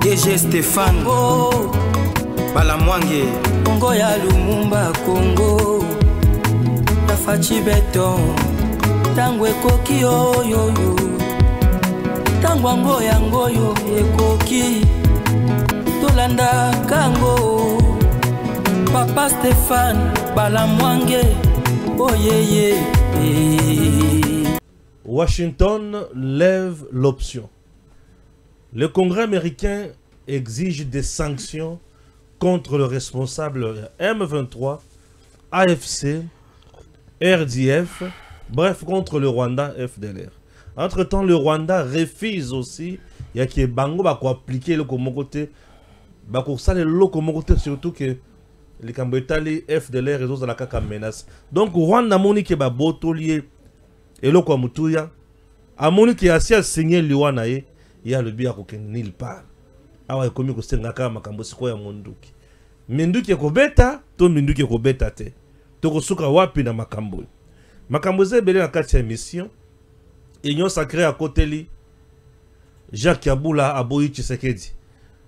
DG Stéphane Balamwange Congo ya Lumumba Congo Tafachi Beton Tangwe koki yo Tangwango yango yo ekoki Tolanda kango Papa Stéphane Balamwange oh yeah. Washington lève l'option. Le Congrès américain exige des sanctions contre le responsable M23, AFC, RDF, bref, contre le Rwanda FDLR. Entre-temps, le Rwanda refuse aussi, il y a qui est bango va appliquer le côté, ça le côté surtout que les Cambodgiens FDLR réseaux à la caca menace. Donc Rwanda moni ke ba botolier et le Mutuya a moni ki asi a signé liwana ye ya le bia ko nil part. Awa komi ko senga ka makambo siko ya munduki. Minduki ko beta to minduki ko beta te. To ko suka wapi na makambo. Makambo ze belé na kati ya mission. Union sacrée à côté li Jacques Kabula aboyi Tshisekedi.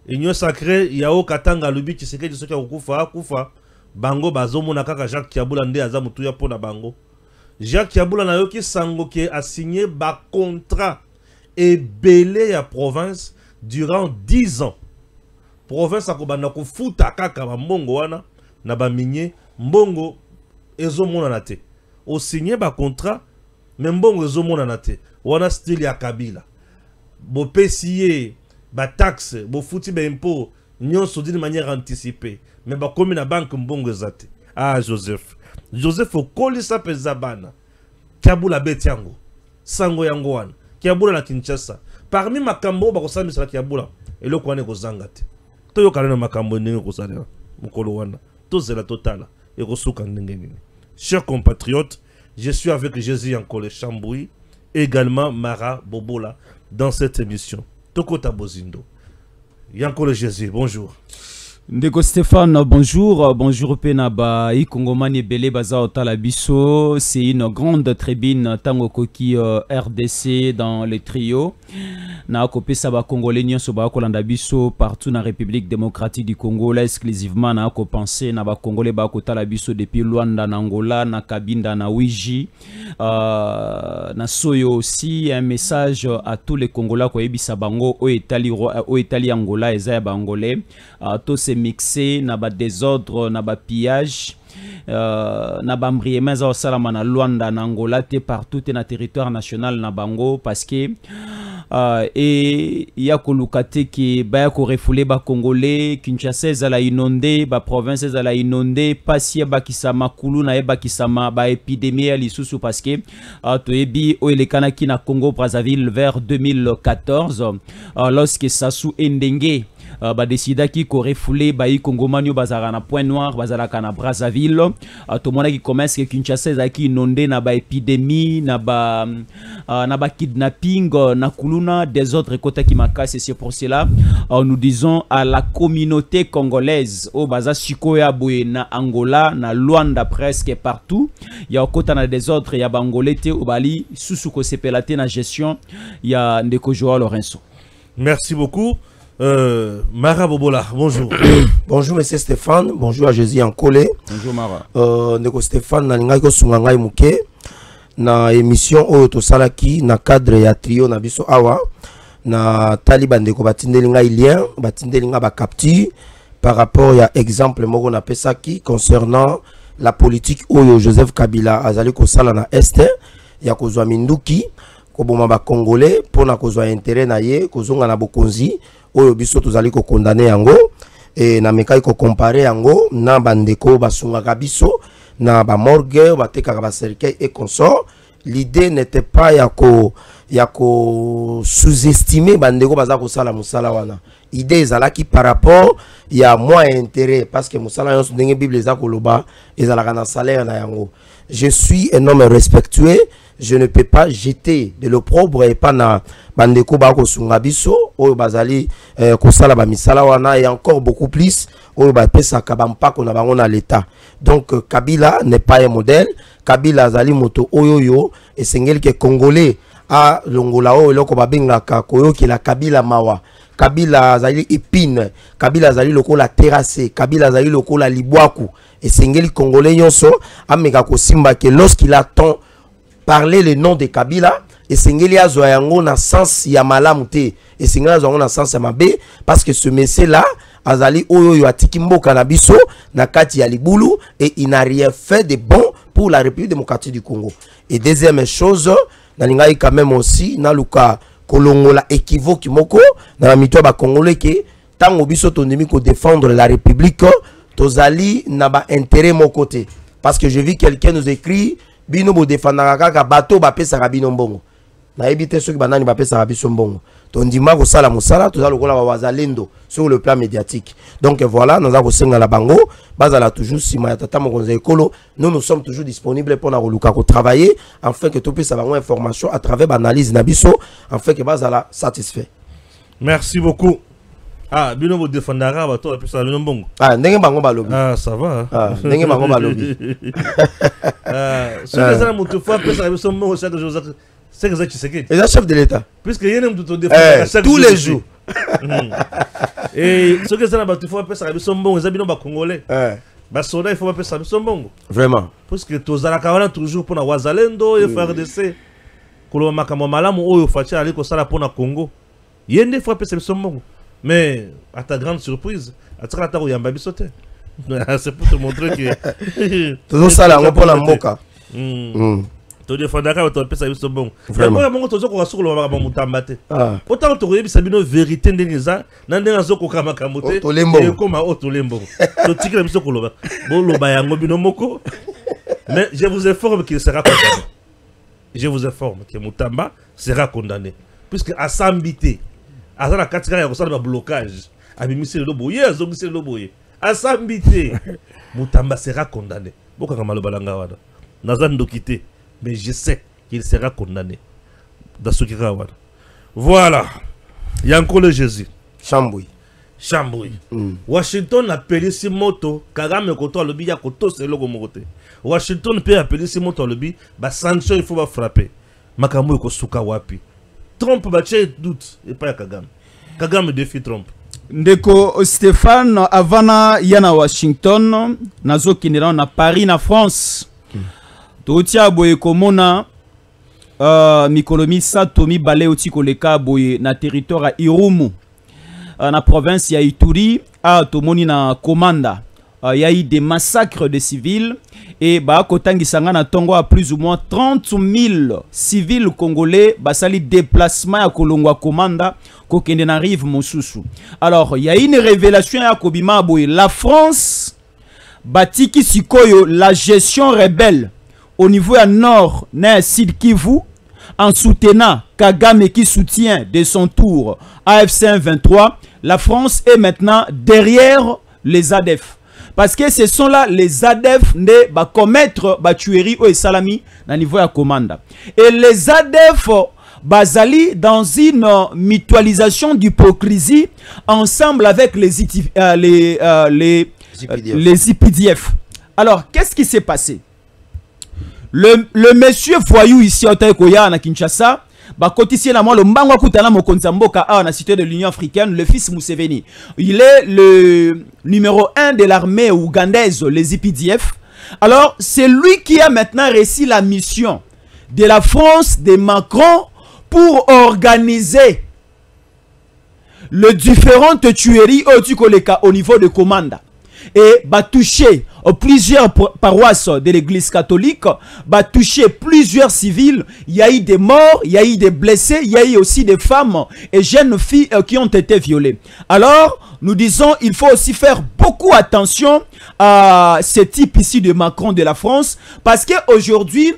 Union sacrée yao katanga lubi Tshisekedi soki akufa bango bazomona kaka Jacques Kabula nde aza mutu ya pona bango. Jacques Kabula na yoki sango ke a signé ba contrat et belé ya province durant 10 ans. Province akobanda ko futa kaka ba mbongo wana na ba minye mbongo ezomona na te. O signé ba contrat mais mbongo ezomona na te. Wana style ya Kabila. Bo pesiye ba taxe, bo futi ba impôt nyonso d'une manière anticipée. Mais ba komi na banque mbongo ezate. Ah Joseph. Joseph okolisa peza bana. Kabula betiango. Sango yango wana. Kabula na Kinshasa. Parmi makambo ba kosambisa Kabula eloko wana kozanga te. To yo kalena makambo ndenge kosalela. Mukolo wana. To zela totala. E kosuka ndenge nini. Chers compatriotes, je suis avec Jésus Yankole Chamboui, également Mara Bobola dans cette émission. Tokota Bozindo. Yankole Jésus, bonjour. Ndeko Stéphane, bonjour. Bonjour Penaba, Ikongomani Bele Baza Otalabiso. C'est une grande tribune Tango Koki RDC dans le trio. Na kopé saba congolais nyonso ba kolanda biso partout na République démocratique du Congo là exclusivement na ko penser na ba congolais ba kotala biso depuis Luanda na Angola na Kabinda na Wiji na Soyo aussi un message à tous les Congolais ko yebisa bango o Italie Angola eza ya bangolais to se mixer na ba désordre na ba pillage na bambriema za salama na Luanda na Angola te partout na territoire national na bango parce que et ya kolukate ki ba ko refoulé ba congolais Kinshasa za la inondé ba province za la inondé pasia ba kisama kulu na ba kisama ba épidémie ya lisusu parce que to ebi o elekana ki na Congo Brazzaville vers 2014 lorsque Sassou Ndenge ba décida ki ko refoulé ba Congomanio bazara na Point Noir bazala kana Brazzaville to mona ki commerce que Kinshasa za ki inondé na ba épidémie na ba kidnapping na kuluna des autres côtés qui m'acassent. C'est pour cela nous disons à la communauté congolaise au baza Sikoya Boye na Angola na Luanda presque partout il y a côté na des autres il y a bangolais te au Bali susuko sepelate na gestion il y a Ndeko Joao Lorenzo. Merci beaucoup. Mara Bobola, bonjour. Bonjour monsieur Stéphane, bonjour à Jésus Yankole. Bonjour Mara. Ndeko Stéphane na lingai ko sunga ngai muke na émission oyo to salaki na cadre ya trio na biso awa na taliban ndeko batindeli ngai lien batindeli nga ba capture par rapport ya exemple moko na pesaki concernant la politique oyo Joseph Kabila azali ko sala na este ya kozwa minduki ko boma ba congolais pona kozwa intérêt na ye kozonga na bokonzi oyo biso tozali ko condamner yango et na mekai ko comparer yango na bandeko basunga biso na ba morgue bateka ba cercueil et consort. L'idée n'était pas yako sous-estimer bandeko baza ko sala musala wana. Idée ezalaki par rapport ya moins intérêt parce que musala yon ndenge Bible eza koloba ezalaka na salaire na yango. Je suis un homme respectueux, je ne peux pas jeter de l'opprobre et pas na bandeko ba ko sunga biso oyo bazali ko sala ba misala wana et encore beaucoup plus oyo ba pesa ka ba mpako na bango na l'état. Donc Kabila n'est pas un modèle. Kabila azali moto oyoyo esengeli ke congolais a longola o eloko babengaka koyoki la Kabila mawa. Kabila azali épine, Kabila azali lokola terrassé, Kabila azali lokola libwaku et sengeli congolais nyonso ameka ko simba que lorsqu'il attend parler le nom de Kabila et sengeli azwa yango na sens ya malamu te et sengeli azwa yango na sens ya mabe parce que ce monsieur là azali oyo atiki mboka na biso na kati ya libulu et il n'a rien fait de bon pour la République démocratique du Congo. Et deuxième chose, nalingai quand même aussi na luka kolongola équivoque moko na la mito ba congolais que tango biso tondimi ko défendre la République tozali na ba intérêt mon côté parce que je vis quelqu'un nous écrit bino bo défendre kaka bateau ba pesa bino mbongo na ebité ceux qui banani ba pesa biso mbongo tondima ko sala musala tozali kola ba wazalendo sur le plan médiatique. Donc voilà, nous avons senga la bango bazala toujours si ma tata mokonza ekolo, nous sommes toujours disponibles pour na luka ko travailler afin que tout puisse avoir information à travers l'analyse na biso afin que bazala satisfait. Merci beaucoup. Ah, bino bo défendara ba to pesa bino mbongo. Ah, ndenge bango ba lobi. Ah, ça va. Ah, ndenge bango ba lobi. Ce que ça mutu fois pesa biso mbongo chaque jour c'est que ça tu sais que. Et le chef de l'État. Puisque yene mutu défendara chaque tous les jours. Et ce que ça na fois pesa biso mbongo za bino ba congolais. Ba soda il faut pas pesa biso mbongo. Vraiment. Parce que tozala kawana toujours pour na wazalendo et FARDC. Kolo makambo malamu oyo fachi ali ko sala pour na Congo. Yende fois pesa biso mbongo. Mais à ta grande surprise, c'est pour te montrer que tout ça là on prend la moka. Tu défends quand tu pèses ça bon. Vraiment. Moi tu as sur le mutambate. Autant tu regardes ça bino vérité ndengeza, nandena zoko kama kamote. Et comme à otolembo. Tu tikira biso koloba. Bon loba yango bino moko. Mais je vous informe qu'il sera condamné. Je vous informe que Mutamba sera condamné puisque à s'ambiter azana katika ya kosala ba blocage abimisi le boye azongisi le boye asambité Mutamba sera condamné boka kama lo balanga wana nazan dokité mais je sais qu'il sera condamné dans ce qui wana voilà yanko le Jésus Chamboui Washington appelé si moto Kagame koto lobi ya koto c'est logo mokote Washington peut appeler si moto lobi ba sanction il faut ba frapper makambo ko suka wapi Trump batche doute et pas Kagame. Kagame défie Trump. Ndeko Stéphane avana yana Washington nazo kinera na Paris na France. Totia boye komona mikolomi satomi bale oti koleka boye na territoire Irumu na province ya Ituri a tomoni na Komanda. Il y a eu des massacres de civils et bah kotangisanga na tongo à plus ou moins 30 000 civils congolais basali déplacement à Kolongwa Komanda kokende na rive mosusu. Alors il y a une révélation à Kobima boy la France batiki sikoyo la gestion rebelle au niveau à nord na Sud Kivu en soutenant Kagame qui soutient de son tour AFC M23. La France est maintenant derrière les ADF. Parce que ce sont là les ADF ne va commettre la tuerie au salami dans niveau à commande. Et les ADF basali dans une mutualisation d'hypocrisie ensemble avec les IPDF. Alors, qu'est-ce qui s'est passé? Le monsieur voyou ici au Taïkoya à Kinshasa, le cité de l'Union africaine, le fils Museveni. Il est le numéro 1 de l'armée ougandaise, les IPDF. Alors, c'est lui qui a maintenant réussi la mission de la France, de Macron, pour organiser les différentes tueries au niveau de commande. Et va toucher plusieurs paroisses de l'église catholique, va toucher plusieurs civils. Il y a eu des morts, il y a eu des blessés, il y a eu aussi des femmes et jeunes filles qui ont été violées. Alors, nous disons, il faut aussi faire beaucoup attention à ce type ici de Macron de la France, parce qu'aujourd'hui,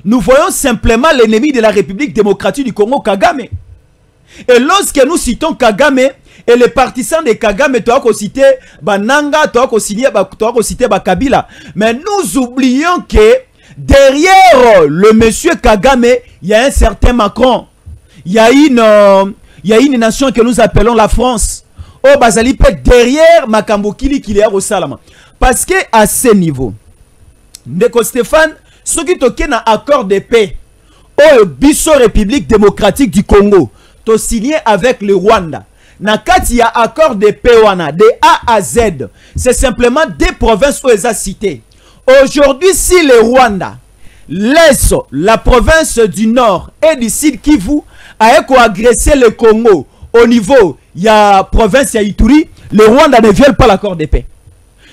nous voyons simplement l'ennemi de la République démocratique du Congo, Kagame. Et lorsque nous citons Kagame, et les partisans de Kagame, tu as cité Bananga, tu as cité Kabila. Mais nous oublions que derrière le monsieur Kagame, il y a un certain Macron. Il y a une nation que nous appelons la France. Oh, Bazali peut derrière Makambo Kili qui est au Salama. Parce que à ce niveau, Ndeko Stéphane, ce qui est un accord de paix, au Bisso République démocratique du Congo, tu signé avec le Rwanda. Nakati ya accord de paix wana, de A à Z, c'est simplement des provinces où ils ont cité. Aujourd'hui, si le Rwanda laisse la province du Nord et du Sud Kivu à agresser le Congo au niveau il y a province ya Ituri, le Rwanda ne viole pas l'accord de paix.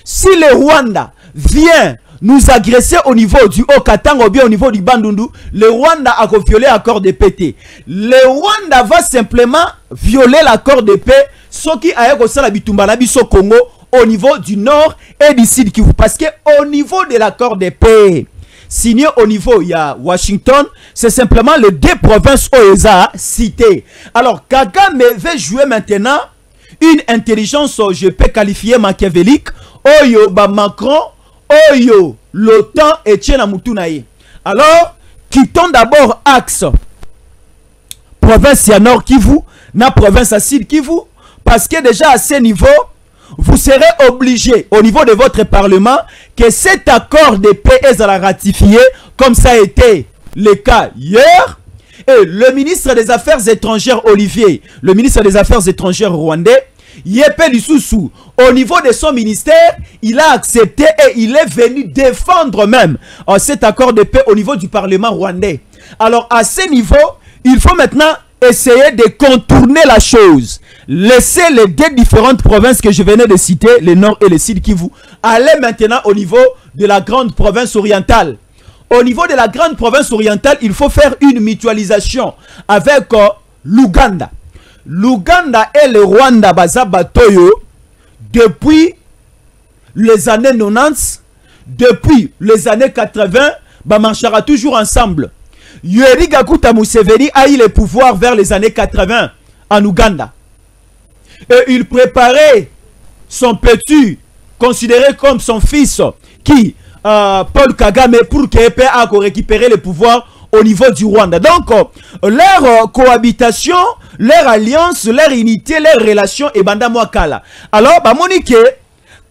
Si le Rwanda vient nous agresser au niveau du Haut-Katanga ou bien au niveau du Bandundu, le Rwanda a violé l'accord de paix. Le Rwanda va simplement violer l'accord de paix, ce qui a au Congo au niveau du Nord et du Sud Kivu. Parce que au niveau de l'accord de paix signé au niveau il y a Washington, c'est simplement les deux provinces OESA citées. Alors Kagame veut jouer maintenant une intelligence, je peux qualifier machiavélique, Oyo ba Macron, Oyo l'OTAN et Tchena Moutunaï. Alors, quittons d'abord axe province à Nord Kivu, na province à Sud Kivu, parce que déjà à ce niveau, vous serez obligé au niveau de votre parlement que cet accord de paix est ratifié, comme ça a été le cas hier. Et le ministre des Affaires étrangères Olivier, le ministre des Affaires étrangères rwandais, Yepé Lisusu, au niveau de son ministère, il a accepté et il est venu défendre même cet accord de paix au niveau du Parlement rwandais. Alors à ce niveau, il faut maintenant essayer de contourner la chose. Laissez les deux différentes provinces que je venais de citer, le Nord et le Sud Kivu, aller maintenant au niveau de la grande province orientale. Au niveau de la grande province orientale, il faut faire une mutualisation avec l'Ouganda. L'Ouganda et le Rwanda baza batoyo depuis les années 90, depuis les années 80, bah marchera toujours ensemble. Yoweri Kaguta Museveni a eu le pouvoir vers les années 80 en Ouganda. Et il préparait son petit, considéré comme son fils, qui, Paul Kagame, pour qu'il puisse récupérer le pouvoir au niveau du Rwanda. Donc, leur cohabitation, leur alliance, leur unité, leur relation est banda mwakala. Alors, bah Monique,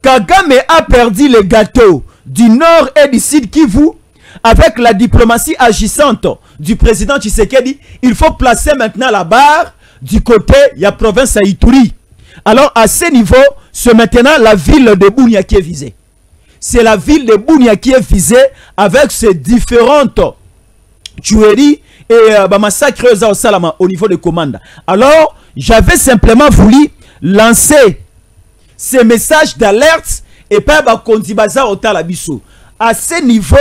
Kagame a perdu le gâteau du Nord et du Sud Kivu avec la diplomatie agissante du président Tshisekedi. Il faut placer maintenant la barre du côté de la province à Ituri. Alors, à ce niveau, c'est maintenant la ville de Bunia qui est visée. C'est la ville de Bunia qui est visée avec ses différentes tueries et massacres au Salama au niveau de commande. Alors, j'avais simplement voulu lancer ces messages d'alerte et pas Kondibaza au Talabiso. À ce niveau,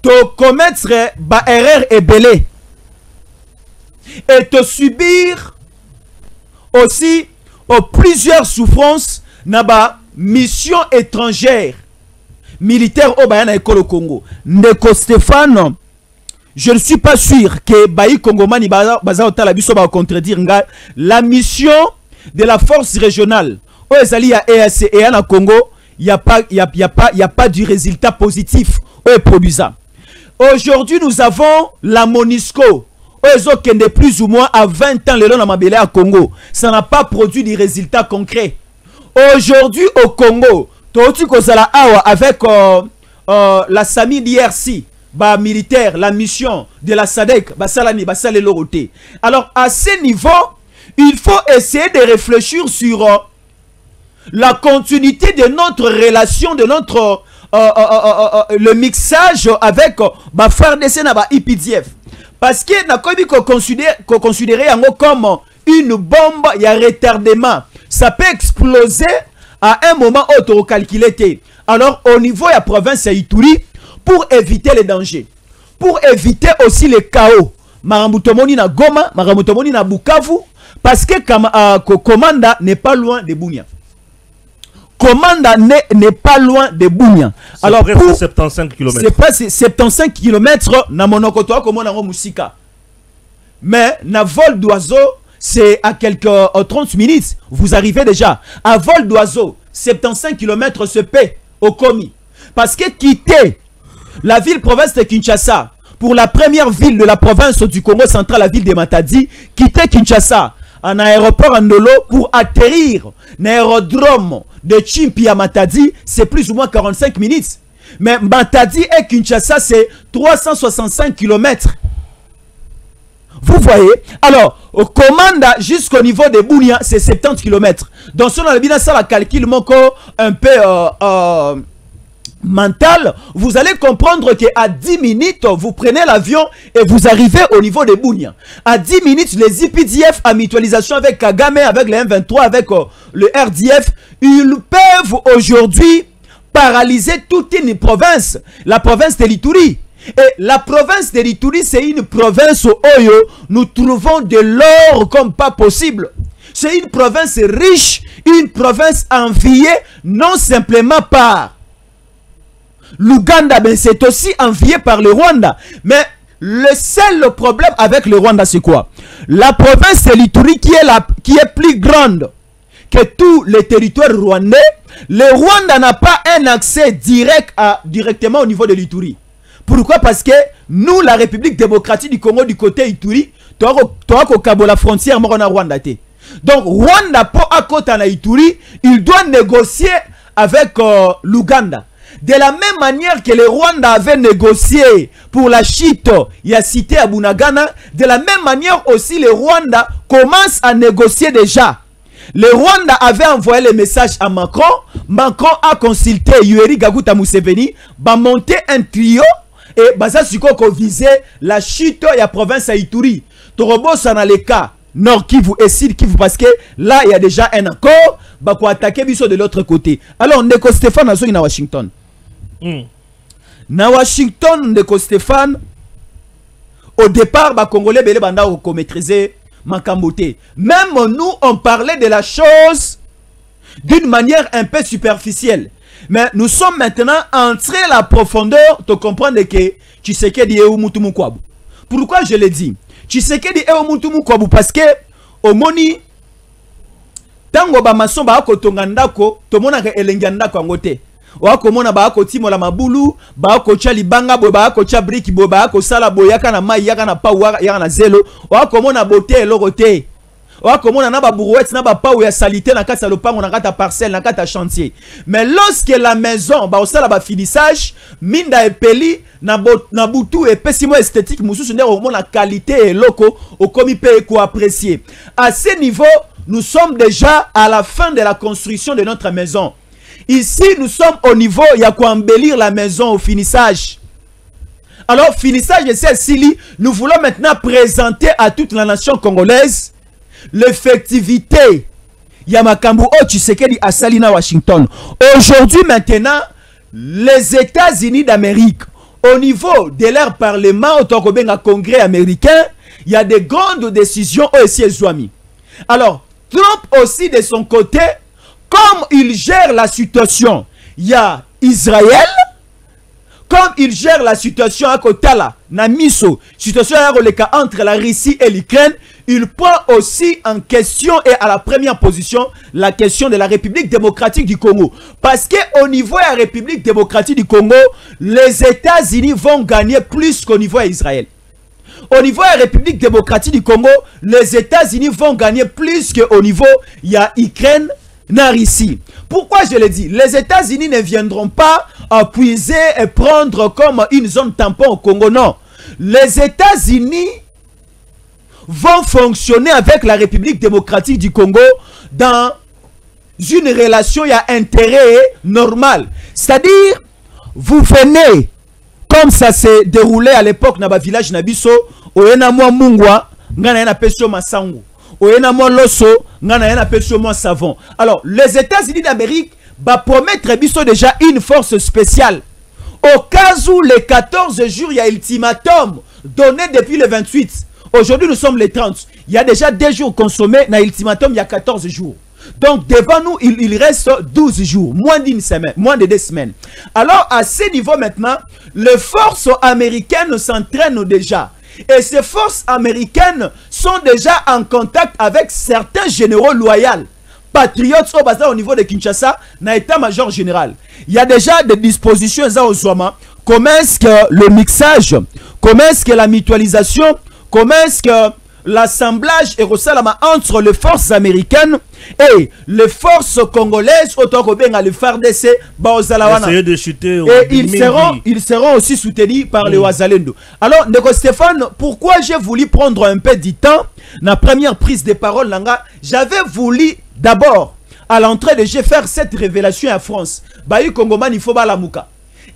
te commettre ba erreur et belé et te subir aussi plusieurs souffrances na ba mission étrangère militaire au Bayana Ekolo Congo. Ndeko Stéphane, je ne suis pas sûr que Bayi Kongomani baza otalabiso ba contredire la mission de la force régionale au Ezali ya EAC et en Congo, il y a pas du résultat positif au produisant. Aujourd'hui, nous avons la MONUSCO. Qui est plus ou moins à 20 ans, le long de à Congo. Ça n'a pas produit des résultats concrets. Aujourd'hui, au Congo, avec la SAMI d'IRC, militaire, la mission de la SADC, alors, à ce niveau, il faut essayer de réfléchir sur la continuité de notre relation, de notre le mixage avec FARDC et IPDF. Parce que nous considérer comme une bombe, il y a retardement. Ça peut exploser à un moment auto-calculé. Alors, au niveau de la province de Ituri, pour éviter les dangers, pour éviter aussi les chaos, Maramoutomoni na Goma, Maramoutomoni na Bukavu, parce que Komanda n'est pas loin de Bunia. Komanda n'est pas loin de Bunia. Alors, pour 75 km. C'est presque 75 km na monokoto comme on a Musika. Mais na vol d'oiseau, c'est à quelques 30 minutes. Vous arrivez déjà. À vol d'oiseau, 75 km se paie au commis. Parce que quitter la ville-province de Kinshasa pour la première ville de la province du Congo central, la ville de Matadi, quitter Kinshasa en aéroport Ndolo pour atterrir dans l'aérodrome de Chimpi à Matadi, c'est plus ou moins 45 minutes. Mais Matadi et Kinshasa, c'est 365 km. Vous voyez? Alors, au Komanda jusqu'au niveau de Bunia, c'est 70 km. Donc, si on a bien ça, la calcul un peu mental, vous allez comprendre qu'à 10 minutes, vous prenez l'avion et vous arrivez au niveau de Bunia. À 10 minutes, les IPDF à mutualisation avec Kagame, avec les M23, avec le RDF, ils peuvent aujourd'hui paralyser toute une province, la province de l'Ituri. Et la province de l'Ituri, c'est une province où nous trouvons de l'or comme pas possible. C'est une province riche, une province enviée, non simplement par l'Ouganda, mais c'est aussi envié par le Rwanda. Mais le seul problème avec le Rwanda, c'est quoi? La province de l'Ituri qui est plus grande que tous les territoires rwandais, le Rwanda n'a pas un accès directement au niveau de l'Ituri. Pourquoi? Parce que nous, la République démocratique du Congo, du côté Ituri, tu as la frontière Rwanda. Donc, Rwanda, pour à côté de Ituri, il doit négocier avec l'Ouganda. De la même manière que le Rwanda avait négocié pour la chute, il y a cité à Bunagana, de la même manière aussi le Rwanda commence à négocier déjà. Le Rwanda avait envoyé le message à Macron. Macron a consulté Yoweri Kaguta Museveni, va monter un trio et baza siko viser la chute de la province à Ituri. Torobo ça dans le cas Nord Kivu et Sud Kivu parce que là il y a déjà un accord, bah pour attaquer biso de l'autre côté. Alors Ndeko Stéphane a na Washington. Na Washington Ndeko Stéphane au départ bah Congolais belé banda ko maîtriser Makambote. Même nous, on parlait de la chose d'une manière un peu superficielle. Mais nous sommes maintenant entrés à la profondeur de comprendre que Tshisekedi est Umutumu Kwabu. Pourquoi je le dis? Tshisekedi est Umutumu Kwabu parce que au moni tango ba mason ba ko tongandako to mona ke elengandako ngote. Wako mona ba ko timola mabulu ba ko cha libanga bo ba ko cha brick bo ba ko sala boyaka na mai yaka na pawa yaka na zelo wako mona bote logote wako mona na ba brouette na ba pawa ya salité na kata lopango na kata parcelle na kata chantier. Mais lorsque la maison ba osala ba finissage minda epeli na butu epesimo esthétique mususu ndé au mona qualité et loko au komi pe ko apprécier. À ce niveau, nous sommes déjà à la fin de la construction de notre maison. Ici, nous sommes au niveau, il y a quoi embellir la maison au finissage. Alors, finissage de celle-ci, nous voulons maintenant présenter à toute la nation congolaise l'effectivité. Yamakambu O Tshisekedi à Salina, Washington. Aujourd'hui, maintenant, les États-Unis d'Amérique, au niveau de leur parlement, au Tokobenga Congrès américain, il y a des grandes décisions aussi Ezouami. Alors, Trump aussi de son côté, comme il gère la situation, il y a Israël, comme il gère la situation à Kotala, Namiso, situation entre la Russie et l'Ukraine, il prend aussi en question et à la première position la question de la République démocratique du Congo. Parce qu'au niveau de la République démocratique du Congo, les États-Unis vont gagner plus qu'au niveau d'Israël. Au niveau de la République démocratique du Congo, les États-Unis vont gagner plus qu'au niveau il y a Ukraine, Russie. Pourquoi je le dis? Les États-Unis ne viendront pas puiser et prendre comme une zone tampon au Congo, non. Les États-Unis vont fonctionner avec la République démocratique du Congo dans une relation, il y a intérêt normal. C'est-à-dire, vous venez, comme ça s'est déroulé à l'époque dans le village Nabiso, au Enamwa Mungwa, ngana pesio masangu. Au Enamwa Loso, ngana pesio savon. Alors, les États-Unis d'Amérique va promettre biso déjà une force spéciale. Au cas où les 14 jours, il y a ultimatum donné depuis le 28. Aujourd'hui, nous sommes les 30. Il y a déjà 2 jours consommés. Dans l'ultimatum, il y a 14 jours. Donc, devant nous, il reste 12 jours. Moins d'une semaine. Moins de 2 semaines. Alors, à ce niveau maintenant, les forces américaines s'entraînent déjà. Et ces forces américaines sont déjà en contact avec certains généraux loyaux. Patriotes au niveau de Kinshasa, dans l'état-major général. Il y a déjà des dispositions aux Zouama. Comment est-ce que le mixage, comment est-ce que la mutualisation, comment est-ce que l'assemblage et entre les forces américaines et les forces congolaises autant que le FARDC essayer de chuter et ils seront aussi soutenus par les Wazalendo. Alors Ndeko Stéphane, pourquoi j'ai voulu prendre un peu du temps la première prise de parole langa, j'avais voulu d'abord à l'entrée de faire cette révélation à France. Baï Kongoman il faut balamuka.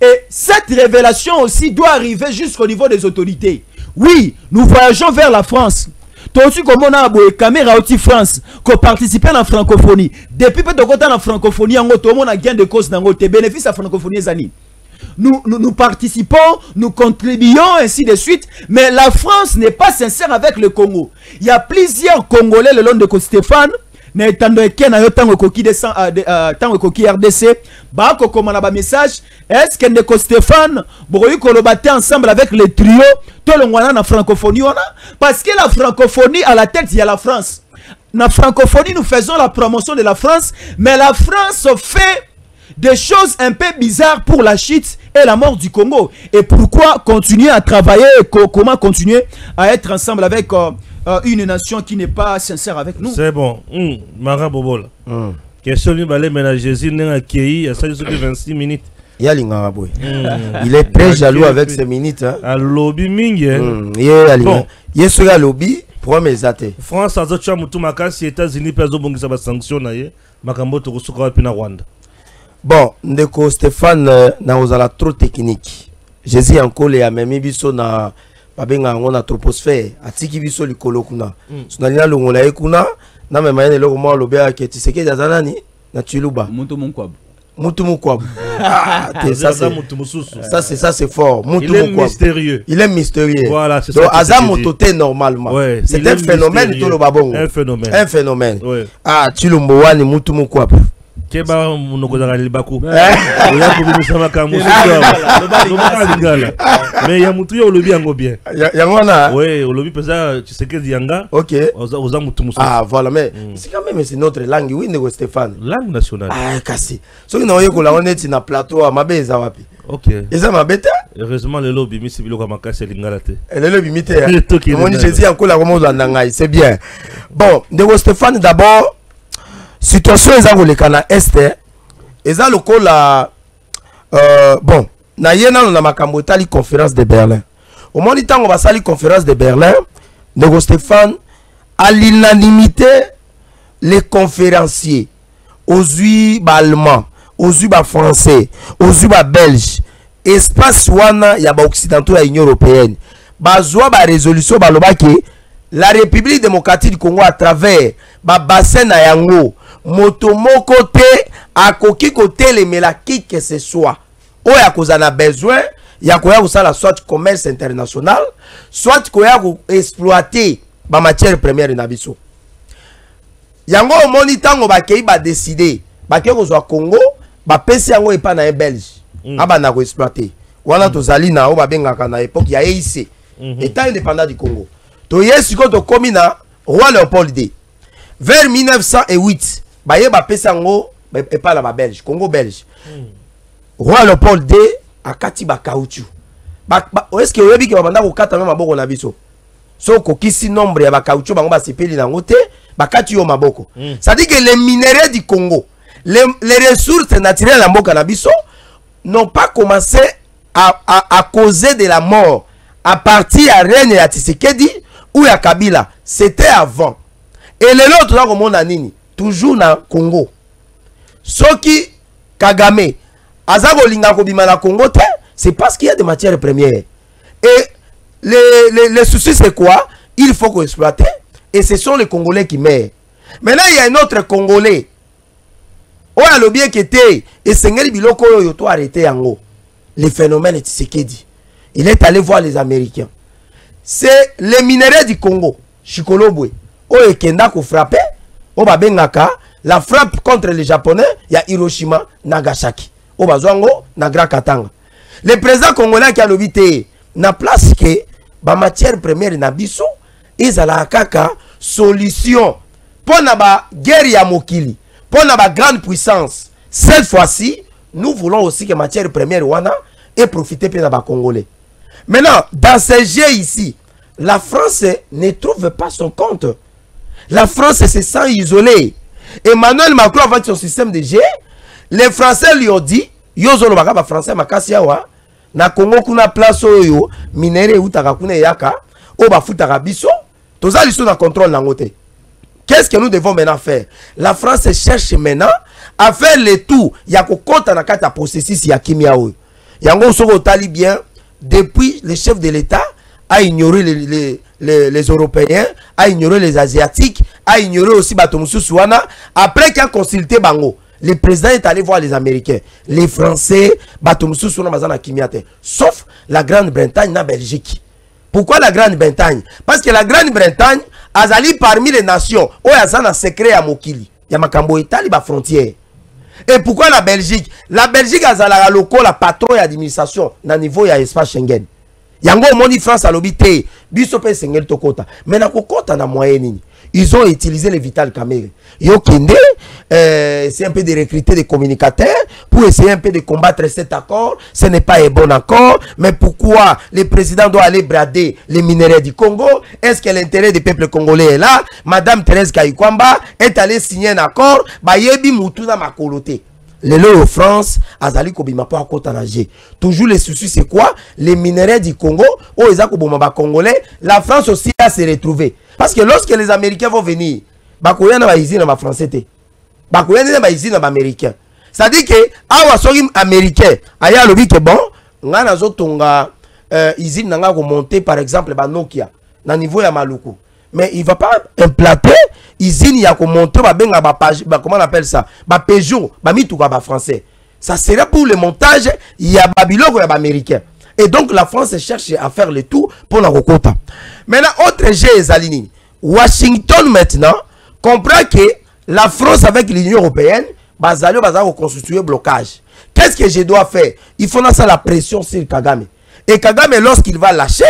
Et cette révélation aussi doit arriver jusqu'au niveau des autorités. Oui, nous voyageons vers la France. Toi aussi, comme on a une caméra aussi France, qu'on participe à la francophonie. Depuis que tu as la francophonie, tout le monde a gain de cause dans le bénéfice à la francophonie. Nous participons, nous contribuons, ainsi de suite. Mais la France n'est pas sincère avec le Congo. Il y a plusieurs Congolais le long de Stéphane. RDC message est-ce que Ndeko Stéphane ensemble avec le trio tout le monde na francophonie parce que la francophonie à la tête il y a la France. Na francophonie nous faisons la promotion de la France, mais la France fait des choses un peu bizarres pour la chute et la mort du Congo. Et pourquoi continuer à travailler, comment continuer à être ensemble avec une nation qui n'est pas sincère avec nous? C'est bon. Mara Bobola. Question lui balé ménager n'a accueilli à 26 minutes. Il est très jaloux avec ces minutes. À lobby mingi. Bon. Il est sur la lobby pour mes athées. France a zocha mutumaka si États-Unis peso bongisa ba sanction na ye makambo to kusuka pina Rwanda. Bon, Ndeko Stéphane na ozala trop technique. Jésus encore les amemi biso na babenga ngona troposphère atiki biso likolo kuna. Sunalina longola ekuna na mema yene loko mo lobea ke tiseke jazana ni na Chiluba. Mutu munkwabu. Mutu munkwabu. Ça c'est fort. Il est mystérieux. Il est mystérieux. Voilà, c'est ça. Donc Azam toté normalement. Ouais, c'est un phénomène tout le babongo. Un phénomène. Un phénomène. Ouais. Ah, Chilumbo wani mutu munkwabu. Keba munokozaka libaku. Mais il y a mutu yo lobi yango bien. Yangona. Ouais, lobi pesa tu sais que yanga. OK. Oza mutu musu. Ah voilà, mais c'est quand même c'est notre langue, oui Ndeko Stéphane. Langue nationale. Ah kasi. Soki na oyo kola oneti na plateau mabeza wapi. OK. Eza mabeta? Heureusement le lobby misi biloko makasi lingala te. Le lobby mite. Moni Jésus encore comment on ngai, c'est bien. Bon, Ndeko Stéphane d'abord situation ezango le kana este eza lokola bon na yena na makambo tali conférence de Berlin au moment tango basali conférence de Berlin Ndeko Stéphane à l'unanimité les conférenciers ozui ba allemand ozui ba français ozui ba belge espace wana ya ba occidentaux ya Union européenne bazwa ba résolution balobaki la République démocratique du Congo à travers ba bassin na yango motomoko te akoki kotelemela qui que ce soit oyo akozana besoin ya koya kosala soit commerce international soit koya exploiter ba matière première na biso yango omoni tango bakei ba décider bakei kozwa Congo ba pesi yango epa na Belge abana ko exploiter wana tozali na o babengaka na époque ya EIC état indépendant du Congo to yesiko to komina roi Léopold II vers 1908 baye ba pesa ngo epa la ba Belge Congo belge roi Léopold II akati ba caoutchouc est-ce que oyebi ke babanda ko kata même maboko na biso so ko kisi nombre ya ba caoutchouc bango ba sepeli na ngote bakati yo maboko ça dit que les minéraux du Congo les ressources naturelles na mboka na biso n'ont pas commencé à causer de la mort à partir à Reine ya Tshisekedi ou ya Kabila, c'était avant. Et les autres là comme on a nini toujours na Congo. Soki Kagame azago linga ko bima na Congo te, c'est parce qu'il y a des matières premières. Et les soucis c'est quoi? Il faut qu'on exploite et ce sont les Congolais qui meurent. Maintenant il y a un autre Congolais. Oh a le bien qui était et Sengeli biloko yo to arrêter yango. Les phénomènes de Tshisekedi. Il est allé voir les Américains. C'est les minéraux du Congo. Chikolobwe. Oh ekenda ko frapper. Oh babengaka la frappe contre les Japonais. Il y a Hiroshima, Nagasaki. Oh bazwango na Grand Katanga. Le président congolais qui a l'obité na place que ba matière première na biso ezala kaka solution pour na ba guerre ya mokili, pour na ba grande puissance. Cette fois-ci, nous voulons aussi que matière première wana et profiter pour na ba congolais. Maintenant, dans ces jeux ici, la France ne trouve pas son compte. La France se sent isolée. Emmanuel Macron avec son système de G, les Français lui ont dit, Yozolo Bagaba Français Makasiawa, na Congo kuna place oyo, minere utaka kuna yaka, oba futaka biso, toza liso na contrôle nangote. Qu'est-ce que nous devons maintenant faire? La France cherche maintenant à faire le tout. Yako kota na kata processus ya kimia oyo. Yango soko tali bien, depuis le chef de l'État a ignoré les Européens, a ignoré les Asiatiques, a ignoré aussi Batomusu Souana. Après qu'il a consulté Bango, le président est allé voir les Américains, les Français, Batomusu Souana Mazana Kimiate, sauf la Grande-Bretagne, la Belgique. Pourquoi la Grande-Bretagne? Parce que la Grande-Bretagne a allé parmi les nations où il y a un secret à Mokili. Il y a Makambo Italie, la frontière. Et pourquoi la Belgique? La Belgique a un local, la patron et l'administration, dans le niveau de l'espace Schengen. Yango moni France a l'obité, bisope sengel tokota. Mais na kokota na moyen ils ont utilisé les Vital Kamerhe. Yo kende, c'est un peu de recruter des communicateurs pour essayer un peu de combattre cet accord. Ce n'est pas un bon accord. Mais pourquoi le président doit aller brader les minéraux du Congo? Est-ce que l'intérêt du peuple congolais est là? Madame Thérèse Kayikwamba est allée signer un accord. Bayebi Moutuna Makolote. Les lois de France, Azali Kobima pas à nager. Toujours les soucis, c'est quoi? Les minéraux du Congo, où les Congolais, la France aussi a se retrouver. Parce que lorsque les Américains vont venir, Bakoya na ici na français. Bakoya na ici na américain. Ça dit que, awa sogi américain, aya lobi que bon, nga na zotonga usine nanga ko monter par exemple ba Nokia na niveau ya Maluku. Mais il va pas implanter usine ya ko monter ba benga ba comment on appelle ça? Ba Peugeot, ba mituka ba français. Ça serait pour le montage ya Babylone ya ba américain. Et donc la France cherche à faire le tout pour la recota. Maintenant autre jeu Zalini. Washington maintenant comprend que la France avec l'Union européenne bazali constituer blocage. Qu'est-ce que je dois faire? Il faut lancer la pression sur Kagame. Et Kagame lorsqu'il va lâcher,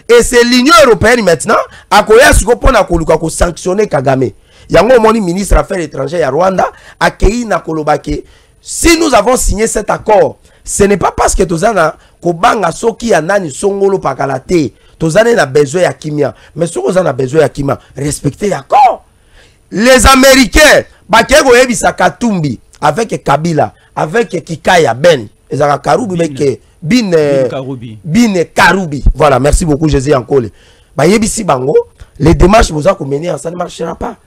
et c'est l'Union européenne maintenant à pour sanctionner Kagame. Yango moni ministre des Affaires étrangères à Rwanda a accueilli na kolobake. Si nous avons signé cet accord, ce n'est pas parce que tozana kobanga soki ya nani songolo pakalate. Tozana na besoin ya kimia, mais si on a besoin ya kimia, respectez l'accord. Les Américains, bakego yebisa Katumbi avec Kabila, avec Kikaya Ben, ezaka Karubi avec Bin Karubi. Voilà, merci beaucoup Jésus Ankole. Ba yebisi bango, les démarches vous ont mené, ça ne marchera pas.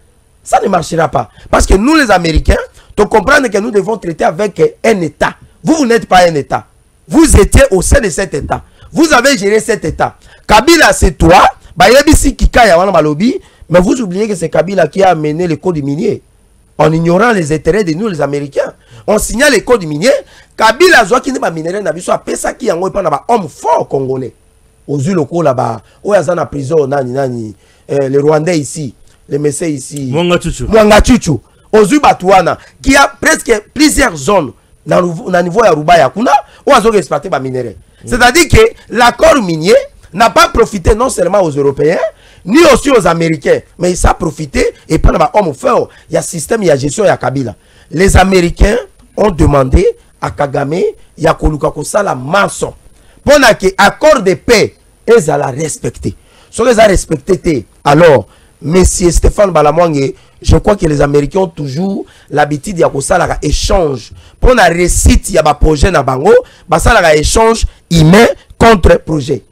Ça ne marchera pas parce que nous les Américains, tu comprends que nous devons traiter avec un État. Vous n'êtes pas un État. Vous étiez au sein de cet État. Vous avez géré cet État. Kabila, c'est toi. Bayebisi Kikaya wana malobi. Mais vous oubliez que c'est Kabila qui a amené le code minier. En ignorant les intérêts de nous, les Américains. On signale les codes miniers. Kabila, zoa qui n'est pas minéré, n'a vu ça. Pesa qui yango pas n'a homme fort congolais. Aux yeux locaux là-bas. Où y'a na prison, nani. Les Rwandais ici. Les Messais ici. Mwanga Chuchu. Aux yeux Batouana. Qui a presque plusieurs zones. Dans le niveau de Rubaya Kuna. Où y'a exploité ba minéré. C'est-à-dire que l'accord minier n'a pas profité non seulement aux Européens, ni aussi aux Américains, mais ça a profité et pas dans homme fort. Il y a système, il y a gestion, il y a Kabila. Les Américains ont demandé à Kagame, il y a Koluka Kosala maçon. Pour l'accord de paix, ils allaient respecter. Si ils ont respecté, alors, Monsieur Stéphane Balamwange, je crois que les Américains ont toujours l'habitude de faire échange. Pour la réussite, il y a un projet dans Bango, un échange humain contre projet.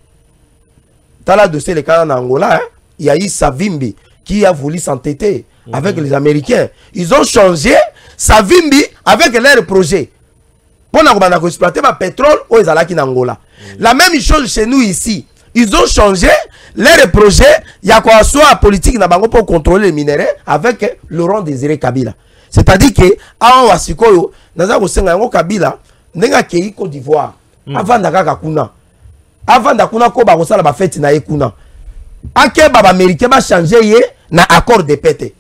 Dans le dossier de cas en Angola, il y a eu Savimbi qui a voulu s'entêter avec les Américains. Ils ont changé Savimbi avec leur projet. Pour exploiter le pétrole aux Alaki en Angola. La même chose chez nous ici. Ils ont changé leur projet. Il y a quoi soit politique pour contrôler les minéraux avec Laurent Désiré Kabila. C'est-à-dire que avant Wasikoyo, Kabila n'a qu'à Côte d'Ivoire avant d'Akaka Kuna. Avant d'Akuna ko ba kosala ba fête na ekuna. Ake baba américain ba changer na accord de paix.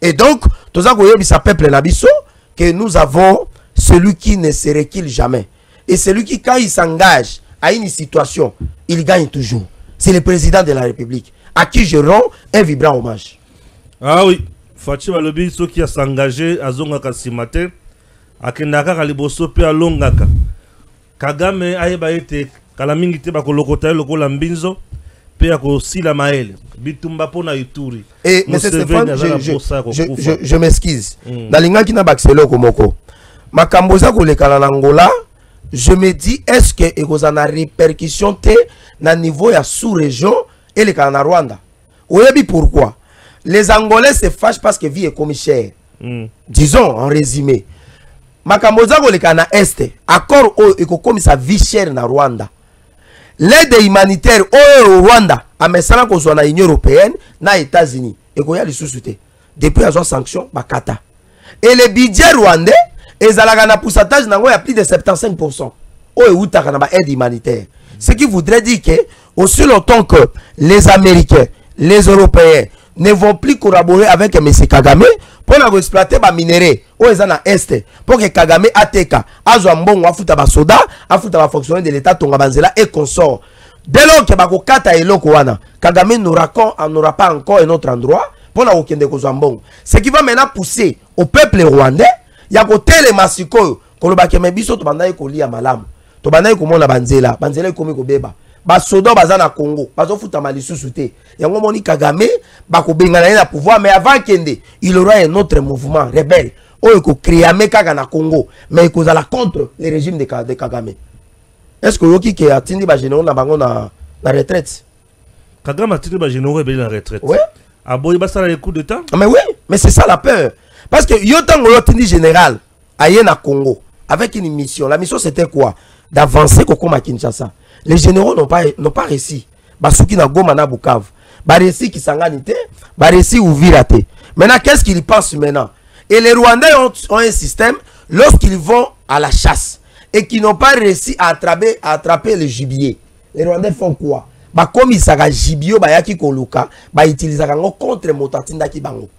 Et donc, tous ça koyebisa peuple na biso que nous avons celui qui ne se recule jamais. Et celui qui quand il s'engage à une situation, il gagne toujours. C'est le président de la République à qui je rends un vibrant hommage. Ah oui, Fatima Lobi ceux qui a s'engagé à Zongaka Simate à Kenaka Kaliboso pe à Longaka. Kagame ayeba été Kalamingi te bakolokota lokola mbinzo pe aussi la mael bitumba pona ituri. Et M. Stéphane, je m'excuse. Nalinga ki na bakselo komoko. Makamboza ko lekala na Angola, je me dis est-ce que ekozana répercussion te na niveau ya sous-région et le na Rwanda. Oyebi pourquoi? Les Angolais se fâchent parce que vie est commissaire. Disons en résumé. Makamboza ko lekala na Est, accord o ekokomisa vie chère na Rwanda. L'aide humanitaire au Rwanda a mesana ko na Union européenne na États-Unis et ko ya lisusu te. Depuis la sanction bakata. Et le budget rwandais ezalaka na pourcentage nango ya plus de 75%. O eutaka na ba aide humanitaire. Ce qui voudrait dire que aussi longtemps que les Américains, les Européens ne vont plus collaborer avec M. Kagame pour exploiter ba minéraux o ezana Est pour que Kagame ateka azwa mbongo afuta ba soda afuta ba fonctionnaire de l'état tonga banzela et consort. Dès lors que bako kata eloko wana Kagame n'aura pas encore un autre endroit pour la okende kozwa mbongo. Ce qui va maintenant pousser au peuple rwandais ya ko tele masiko koloba ke mebiso to bandaye ko lia malamu to bandaye ko mona banzela komi ko beba ba soda baza na Congo bazo futa malisusu te yango moni Kagame bako bengana na pouvoir mais avant kende il aura un autre mouvement rebelle o ko créer mekaka na Congo mais ko zala contre le régime de Kagame. Est-ce que yoki ke atindi ba généraux na bango na retraite? Kagame atindi ba généraux rebelle na retraite. Ouais. Ah bon, il va ça les coups de temps? Mais oui, mais c'est ça la peur. Parce que yotango yotindi général aye na Congo avec une mission. La mission c'était quoi? D'avancer comme à Kinshasa. Les généraux n'ont pas réussi. Basuki na Goma na Bukavu. Ba réussi Kisanganité, ba réussi Ouvirate. Maintenant qu'est-ce qu'ils pensent maintenant? Et les Rwandais ont un système lorsqu'ils vont à la chasse et qui n'ont pas réussi à attraper le gibier. Les Rwandais font quoi? Ba comme ils saga gibier ba yaki koluka, ba utilisaka ngo contre motatinda ki bango.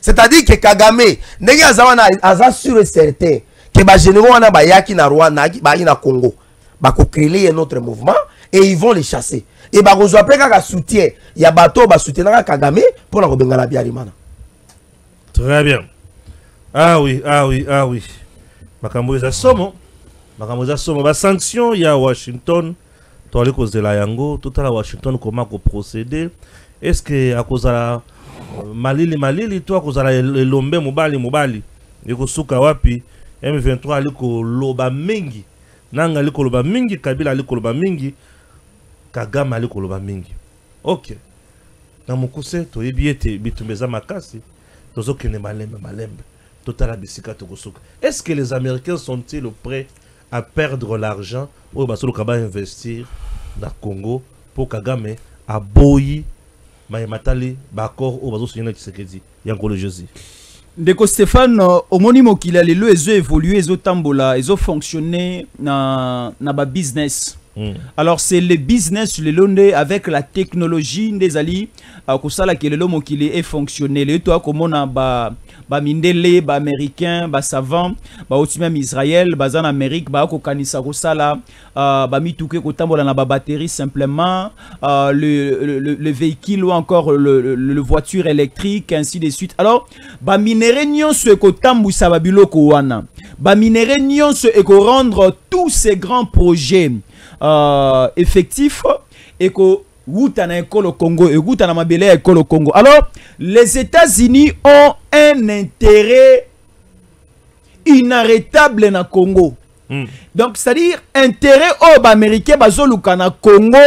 C'est-à-dire que Kagame ndenge azawana aza sûr et certain que ba généraux wana ba yaki na Rwanda ba na Congo ba ko créer un autre mouvement et ils vont les chasser. Et ba kozwa pe kaka soutien ya bato ba soutenaka Kagame pour na ko bengala biarimana. Très bien. Ah oui. Makambo za somo ba sanction ya Washington. Toi les causes de la yango tout à la Washington comment ko procéder? Est-ce que à cause la malili toi cause la lombe mobali eko suka wapi M23 aliko loba mingi nanga aliko loba mingi Kabila aliko loba mingi Kagame aliko loba mingi. OK. Na mukuse to yebiete bitumbeza makasi tozo kene malembe total bisika to kosuka. Est-ce que les Américains sont-ils prêts à perdre l'argent ou basolo kaba investir dans Congo pour Kagame a boyi matali bakor ou bazo signer Tshisekedi yango le Jésus? Ndeko Stéphane, omoni mokila lelo ezo évoluer, ezo tambola, ezo fonctionner na ba business. Alors c'est le business le londe avec la technologie des ali kusala ke lelo mokili est fonctionner le toi komona ba mindele ba américain ba savant ba aussi même Israël ba en Amérique ba ko kanisa kusala ba mituke ko tambola na ba batterie simplement le véhicule ou encore le voiture électrique ainsi de suite. Alors ba minere nyonso ko tambusa ba biloko wana ba minere nyonso e ko rendre tous ces grands projets effectif et que Woutana école Congo et Woutana Mabele école Congo. Alors, les États-Unis ont un intérêt inarrêtable na Congo. Donc, c'est-à-dire intérêt au américain bazoluka na Congo,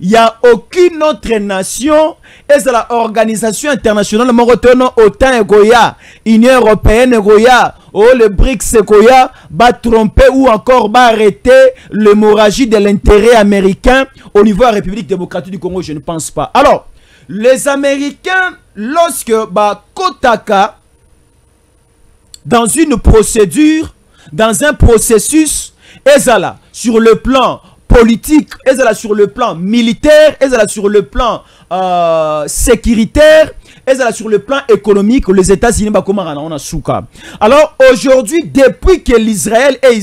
il n'y a aucune autre nation et c'est la organisation internationale Morotono autant Egoya, Union européenne Egoya, le BRICS Egoya, va tromper ou encore va arrêter l'hémorragie de l'intérêt américain au niveau de la République démocratique du Congo, je ne pense pas. Alors, les Américains, lorsque Kotaka, dans une procédure, dans un processus, ezala sur le plan politique, ezala sur le plan militaire, ezala sur le plan sécuritaire, ezala sur le plan économique, les États-Unis on a souka. Alors aujourd'hui, depuis que l'Israël est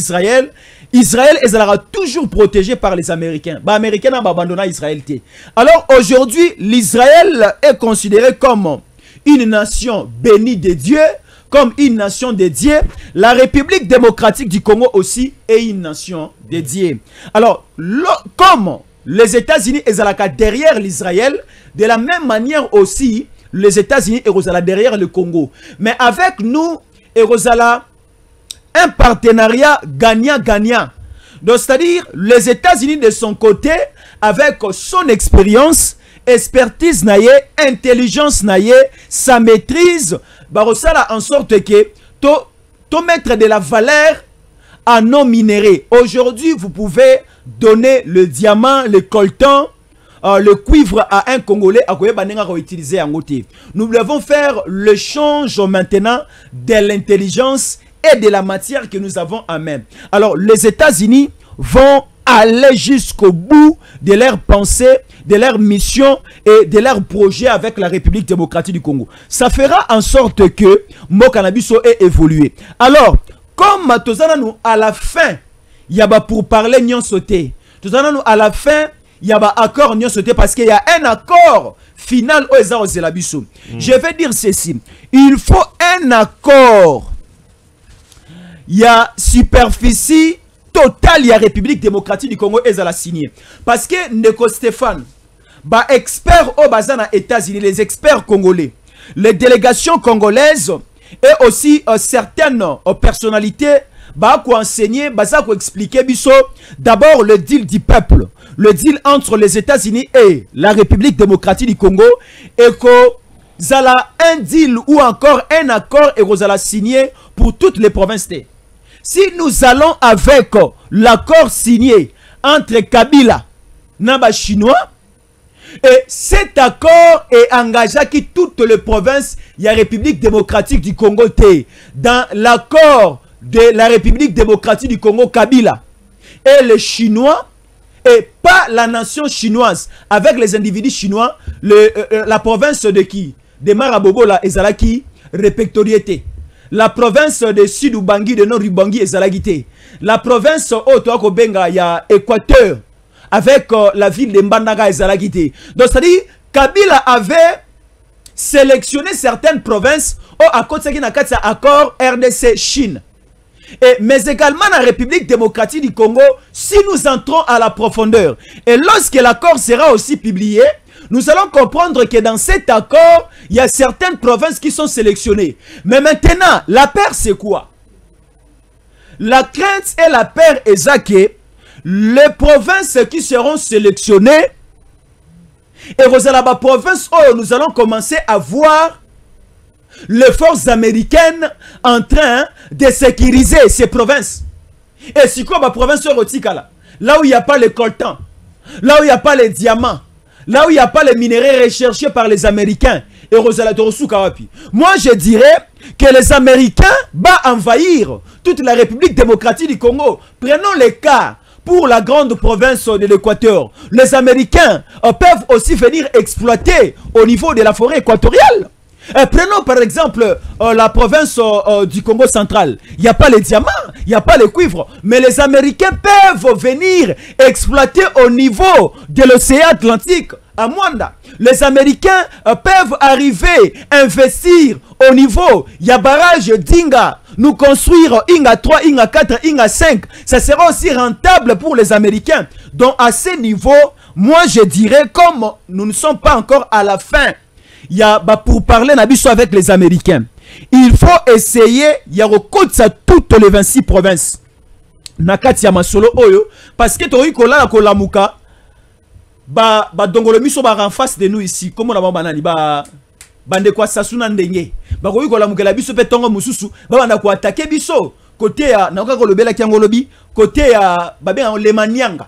Israël sera toujours protégé par les Américains. Les Américains n'ont pas abandonné Israël. Alors aujourd'hui, l'Israël est considéré comme une nation bénie de Dieu, comme une nation dédiée. La République démocratique du Congo aussi est une nation dédiée. Alors, comme les États-Unis ezalaka derrière l'Israël, de la même manière aussi les États-Unis ezala derrière le Congo. Mais avec nous ezala un partenariat gagnant-gagnant. Donc c'est-à-dire les États-Unis de son côté avec son expérience, expertise naie, intelligence naie, sa maîtrise, barosala en sorte que to mettre de la valeur à nos minéraux. Aujourd'hui, vous pouvez donner le diamant, le coltan, le cuivre à un Congolais à quoi utiliser en côté. Nous devons faire le change maintenant de l'intelligence et de la matière que nous avons en main. Alors, les États-Unis vont aller jusqu'au bout de leur pensée, de leur mission et de leur projet avec la République démocratique du Congo. Ça fera en sorte que Mokanabiso ait évolué. Alors, comme nous à la fin, il y a pour parler nyon sauté. Nous à la fin, il y a accord nyon sauté parce qu'il y a un accord final au Zelabiso. Je vais dire ceci. Il faut un accord. Il y a superficie totale, il y a République démocratique du Congo et la signé. Parce que Neko Stéphane, expert au Bazana États-Unis, les experts congolais, les délégations congolaises et aussi certaines personnalités quoi enseigner, quoi expliquer d'abord le deal du peuple, le deal entre les États-Unis et la République démocratique du Congo et que zala un deal ou encore un accord et que signé pour toutes les provinces. Si nous allons avec l'accord signé entre Kabila et Chinois, et cet accord est engagé qui toutes les provinces, il y a République démocratique du Congo dans l'accord de la République démocratique du Congo Kabila et les Chinois et pas la nation chinoise avec les individus chinois, la province de qui? De Marabobola et Zalaki, répertoriété. La province de Sud-Ubangi, de Nord-Ubangi et Zalagité. La province Otoakobenga, il y a Équateur, avec la ville de Mbandanga et Zalagité. Donc, c'est-à-dire, Kabila avait sélectionné certaines provinces à côté de l'accord RDC-Chine. Mais également la République démocratique du Congo, si nous entrons à la profondeur, et lorsque l'accord sera aussi publié, nous allons comprendre que dans cet accord, il y a certaines provinces qui sont sélectionnées. Mais maintenant, la paire, c'est quoi? La crainte et la paire est que les provinces qui seront sélectionnées, et vous allez à la province où nous allons commencer à voir les forces américaines en train de sécuriser ces provinces. Et c'est quoi la province Rotikala? Là où il n'y a pas les coltans, là où il n'y a pas les diamants, là où il n'y a pas les minéraux recherchés par les Américains. Et moi, je dirais que les Américains vont envahir toute la République démocratique du Congo. Prenons les cas pour la grande province de l'Équateur. Les Américains peuvent aussi venir exploiter au niveau de la forêt équatoriale. Prenons par exemple la province du Congo central. Il n'y a pas les diamants, il n'y a pas les cuivres. Mais les Américains peuvent venir exploiter au niveau de l'océan Atlantique, à Mwanda. Les Américains peuvent arriver à investir au niveau, il y a barrage d'Inga, nous construire Inga 3, Inga 4, Inga 5. Ça sera aussi rentable pour les Américains. Donc à ce niveau, moi je dirais, comme nous ne sommes pas encore à la fin, il y a pour parler avec les Américains, il faut essayer, il y a toutes les 26 provinces. Nakati ya masolo oyo, parce que toi kola la kolamuka, dongolo miso en face de nous ici, comme on a banani bande kwa sasuna ndenge, koyi kolamuka la biso petongo mususu, banda ko attaquer biso côté ya nakoka kolobela kiangolobi, côté ya le Manianga.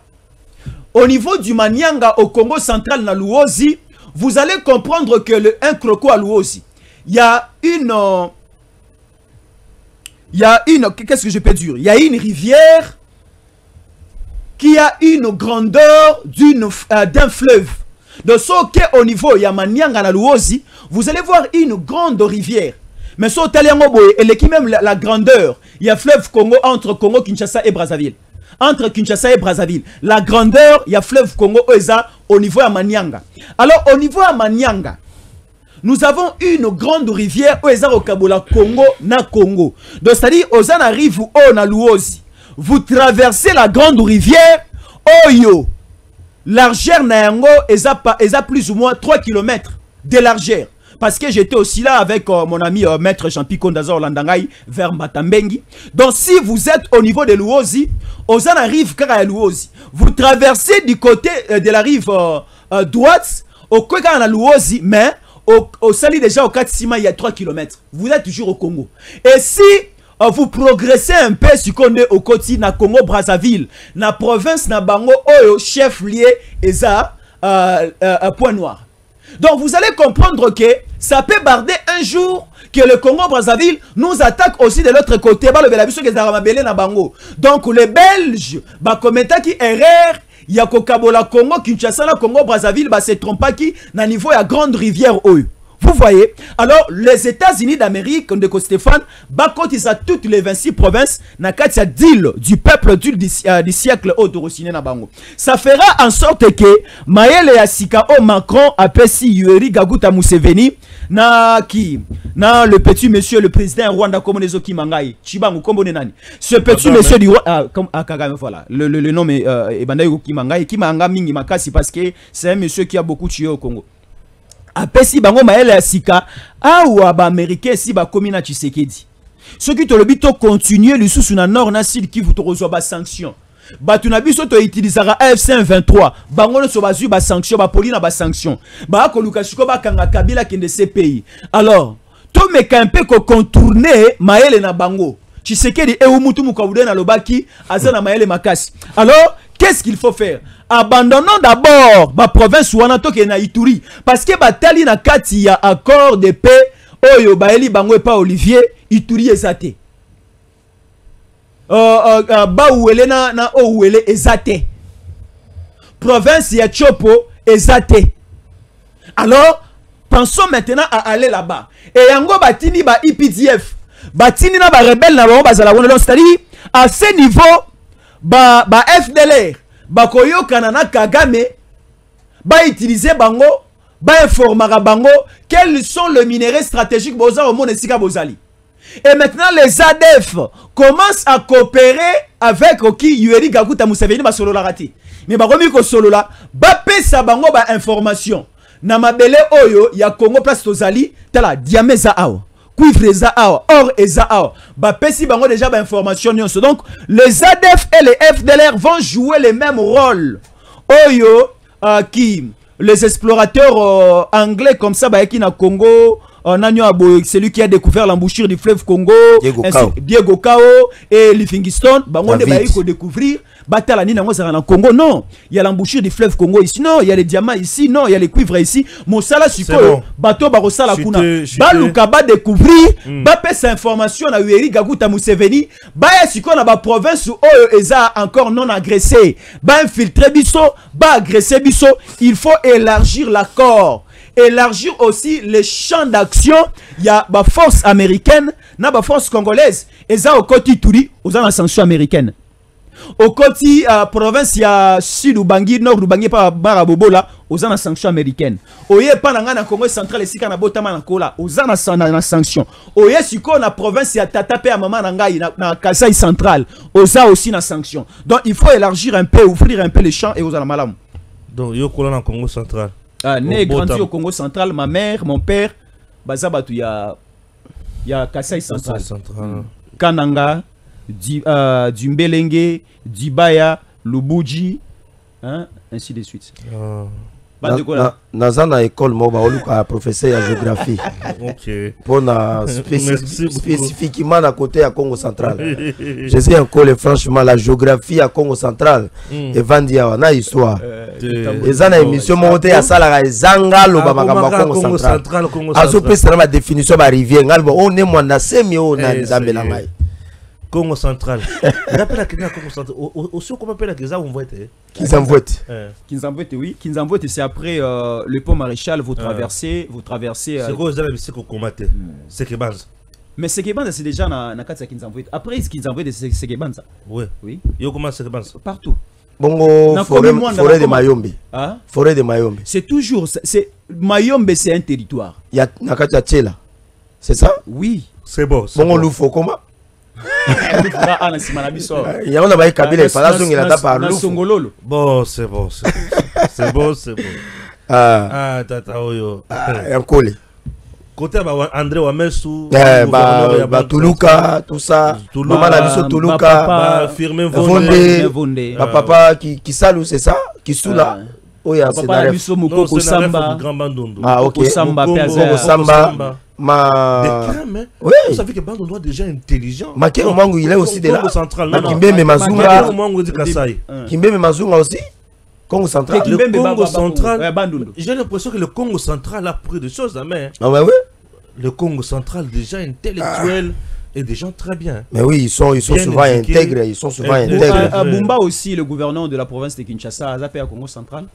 Au niveau du Manianga au Congo central na Luozi, vous allez comprendre que un croco à Luozi, il y a une qu'est-ce que je peux dire? Il y a une rivière qui a une grandeur d'un fleuve. De ce qu'au niveau il y a Manianga na Luozi, vous allez voir une grande rivière. Mais ce elle est qui même la grandeur. Il y a fleuve Congo entre Congo, Kinshasa et Brazzaville. Entre Kinshasa et Brazzaville, la grandeur, il y a fleuve Congo au niveau de Manianga. Alors au niveau de Manianga, nous avons une grande rivière au Kabola Congo na Congo. Donc c'est-à-dire aux arrive au na Luozi. Vous traversez la grande rivière Oyo. largeur na yango eza plus ou moins 3 km de largeur. Parce que j'étais aussi là avec mon ami maître Jean-Pierre Kondaza Olandangai vers Matambengi. Donc si vous êtes au niveau de Luozi, aux rive Kara Luozi, vous traversez du côté de la rive droite, au côté de Luozi, mais au Sali déjà au 4 Sima, il y a 3 km. Vous êtes toujours au Congo. Et si vous progressez un peu sur au côté na Congo Brazzaville, na province na Bango, au chef lié eza Point Noir. Donc vous allez comprendre que ça peut barder un jour que le Congo-Brazzaville nous attaque aussi de l'autre côté. Donc les Belges, comme qui erreur, il y a Kabola Congo, Kinshasa, Congo-Brazzaville, se trompe qui na niveau à grande rivière. Vous voyez, alors les États-Unis d'Amérique, comme de Stéphane, ils ont toutes les 26 provinces, na katia deal du peuple du siècle autorossiné na bango. Ça fera en sorte que Maëlle Asika o Macron apesi Yoweri Kaguta Museveni na le petit monsieur le président Rwanda comme les Okimangai Chibangu Kombone nani. Ce petit monsieur du Kagame, voilà. Le nom est Bandaï Okimangai Kimanga mingi makasi parce que c'est un monsieur qui a beaucoup tué au Congo. Apesi bango Maëlle Asika awa ba américain si ba komina Tshisekedi. Ce qui te le bito continuer le sous na nord na sud qui vous te reçoit ba sanction. Ba tunabiso to utilisera AFC-23 bango so ba zu ba sanction ba poli na ba sanction. Ba ko Lukashiko ba kanga Kabila kende ces pays. Alors, to meka un peu ko contourner Maëlle na bango. Tshisekedi e umutu mukawude na lobaki azana Maëlle makasi. Alors, qu'est-ce qu'il faut faire? Abandonnons d'abord la province Wanato qui est na Ituri. Parce que Batali na kati ya accord de paix. Oyo Baeli Bango et pas Olivier. Ituri ezate. Ba ouele na ouele ezate. Province ya Chopo ezate. Alors, pensons maintenant à aller là-bas. Et yango batini ba IPDF. Batini na ba rebelle na ba bazala wono. C'est-à-dire, à ce niveau, ba FDLR. Bakoyo kanana Kagame ba utiliser bango ba informara bango quels sont les minéraux stratégiques boza au monde esika bozali. Et maintenant les ADF commencent à coopérer avec Oki Yoweri Kaguta Museveni ba solo la rati. Mais ba komi ko solo la ba pesa bango ba information na mabele oyo ya Congo place tozali tala diameza awa. Cuivre eza awa, or eza awa. Ba pesi bango déjà ba information nyonso. Donc les ADF et les FDLR vont jouer les mêmes rôles. Oyo qui les explorateurs anglais comme ça ba qui na Congo, celui qui a découvert l'embouchure du fleuve Congo, Diego Kao et Livingstone, bango de ba ko découvrir Batala ni nango sera na Congo, non. Il y a l'embouchure du fleuve Congo ici, non. Il y a les diamants ici, non. Il y a les cuivres ici. Mosala siko, bateau barosala kuna. Baluka ba découvrir, ba pesa information na Yoweri Kaguta Museveni, ba siko na ba province où eza encore non agressé. Ba infiltrer biso, ba agresser biso. Il faut élargir l'accord. Élargir aussi les champs d'action. Il y a ba force américaine, na ba force congolaise. Eza au côté Turi, aux la sanction américaine. Au côté province ya sud Ubangi, nord Ubangi pa Barabobola, aux la sanction américaine. Oye pa na Congo central ici kana botama na kola, aux na sanction. Oye siko na province ya Tatape à maman ngai na Kasai central, aux aussi na sanction. Donc il faut élargir un peu, ouvrir un peu les champs et aux la malam. Donc yo kola na Congo central. Né grandi au Congo central, ma mère, mon père, bazabatu ya Kasai central. Kananga, du Mbelenge, du Baya, Lubuji, hein, ainsi de suite. Dans une école, je professeur de géographie. Pour spécifiquement à côté à Congo central. Je sais encore, franchement, la géographie à Congo central. Et Vandia, on a histoire. Et ça, la émission montée à Salara et Zanga, le Congo central. À ce prix, c'est la définition de la rivière. On est moins assez mieux, on a des amélangailles. Congo central. Rappelle la Congo central. Aussi, comment appelle la Kisa, on voit. Kinzamvouette. Kinzamvouette, oui. Kinzamvouette, c'est après le pont Maréchal, vous traversez. C'est quoi, vous avez vu qu'on combattait? C'est Kebanza. Mais Sekebanza, c'est déjà dans la carte de Kinzamvouette. Après, Kinzamvouette, c'est Sekebanza. Oui. Oui. Il y a comment Sekebanza? Partout. Bongo, forêt de Mayombe. Forêt de Mayombe. C'est toujours. Mayombe, c'est un territoire. Il y a Nakata Tchela. C'est ça? Oui. C'est bon. Bongo Loufo, comment? Il y a un Kabila, il a pas bon, c'est bon. C'est bon, c'est bon. Ah, tata oyo. Un collé. Côté André Wamesu, Tuluka, tout ça. Maman a vu Tuluka, Firmin Vondé, papa qui salue, c'est ça? Qui sous là? Oh, il y a Mukoko Samba. Ah, ok. Samba, Samba. Oui. Vous savez que Bandondo est déjà intelligent. Maké Omango, il est aussi de là. Kimbembe Mazunga. Kimbembe Mazunga aussi. Congo central. Le Congo central. J'ai l'impression que le Congo central a pris des choses à main. Ah ouais, oui. Le Congo central déjà intellectuel et des gens très bien. Mais oui, ils sont souvent intègres. Ils sont souvent intègres. Bumba aussi, le gouverneur de la province de Kinshasa, a zappé à Congo central.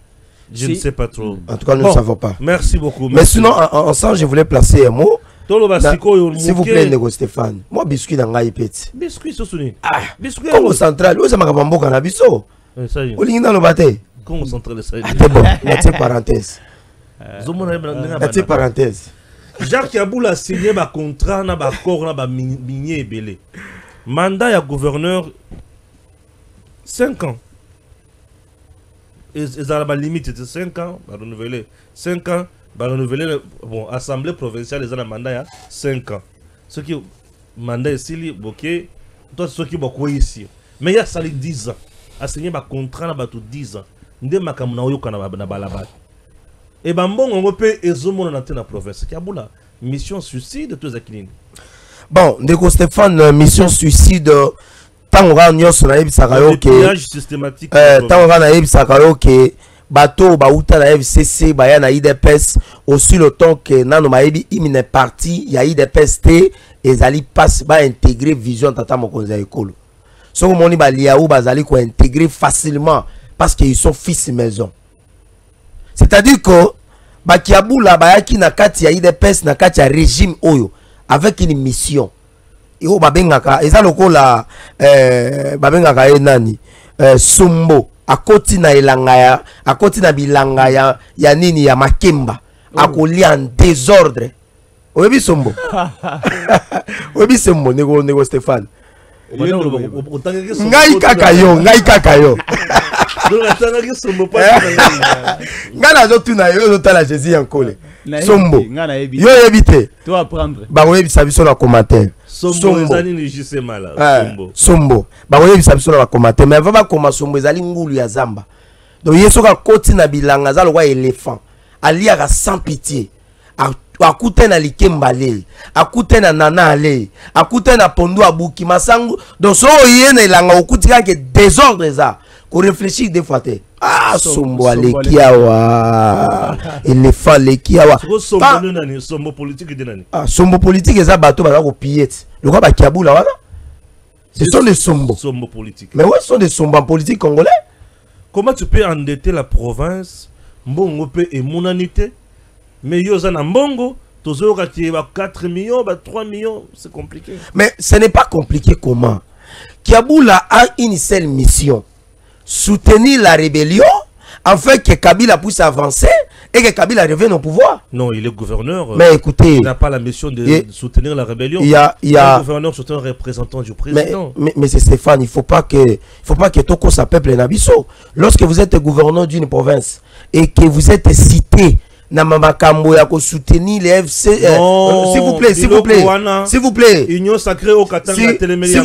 Je ne sais pas trop. En tout cas, nous ne savons pas. Merci beaucoup. Mais sinon, ensemble, je voulais placer un mot. S'il vous plaît, Nego Stéphane. Moi, biscuit dans Ngaï Peti. Biscuit, c'est souni. Biscuit. Congo central. Où est-ce que je vais Canabiso? Où dans le bâté? Congo central, ça y est. C'est bon. Mettez parenthèse. Mettez parenthèse. Jacques Yaboula a signé un contrat, un accord, un minier et belé. Mandat à gouverneur 5 ans. Et la limite était 5 ans, va renouveler 5 ans, va renouveler bon assemblée provinciale les a mandat à 5 ans. Ce qui mandat ici ok, toi ceux qui beaucoup ici. Mais il y a ça 10 ans. A signé un contrat na bato 10 ans. Ndé makamuna oyo kana na balaba. Et ben bon on peut ezomo na tena province. Kiabula mission suicide tous akilini. Bon, Ndeko Stéphane mission suicide Tangoran nyonso na yebisaka yo ke pillage systématique. Tangoran na yebisaka yo ke bateau bauta na FCC baya na IDPS aussi le temps que nano mayebi imine parti ya IDPS te ezali passe ba intégrer vision tata mokonzi ya ekolo. So moni ba liaou bazali ko intégrer facilement parce qu'ils sont fils maison. C'est-à-dire que ba kiabula ba yaki na kati ya IDPS na kati ya régime oyo avec une mission. Yo babengaka eza lokola babengaka ye nani Sumbo akoti na elanga akoti na bilanga ya nini ya makemba akoli en désordre. Oyebi Sumbo. Oyebi Sumbo nego Stéphane. Ngai kaka yo ngana zo tuna yo zo tala Jésus encore Sombo yo yebite toi apprendre ba yebisa biso na commentaire Sombo ezali ni jise mala Sombo ba yebisa biso na commentaire mais va koma Sombo ezali ngulu ya zamba donc yeso ka koti na bilanga za lokwa éléphant aliaka sans pitié akute na likemba le akute na nana le akute na pondu abuki masangu donc so yena ilanga okutika ke désordre za ko réfléchir des fois te Sombo alekiawa éléphant lekiawa Sombo politique de nani Sombo politique eza bato ba ko piet le quoi ba kiabula wana ce sont des Sombo politique mais ouais ce sont des Sombo en politique congolais. Comment tu peux endetter la province mbongo pe et monanité mais yoza na mbongo tozo ka ki ba 4 millions ba 3 millions c'est compliqué. Mais ce n'est pas compliqué comment Kiabula a une seule mission: soutenir la rébellion afin que Kabila puisse avancer et que Kabila revienne au pouvoir. Non, il est gouverneur. Mais écoutez, il n'a pas la mission de soutenir la rébellion. Il y a le gouverneur, c'est un représentant du président. Mais c'est Stéphane, il faut pas que Toko sa peuple Nabiso. Lorsque vous êtes gouverneur d'une province et que vous êtes cité Namakambo ya ko soutenir les FC, s'il vous plaît, Union sacrée au Katanga Télémélé. S'il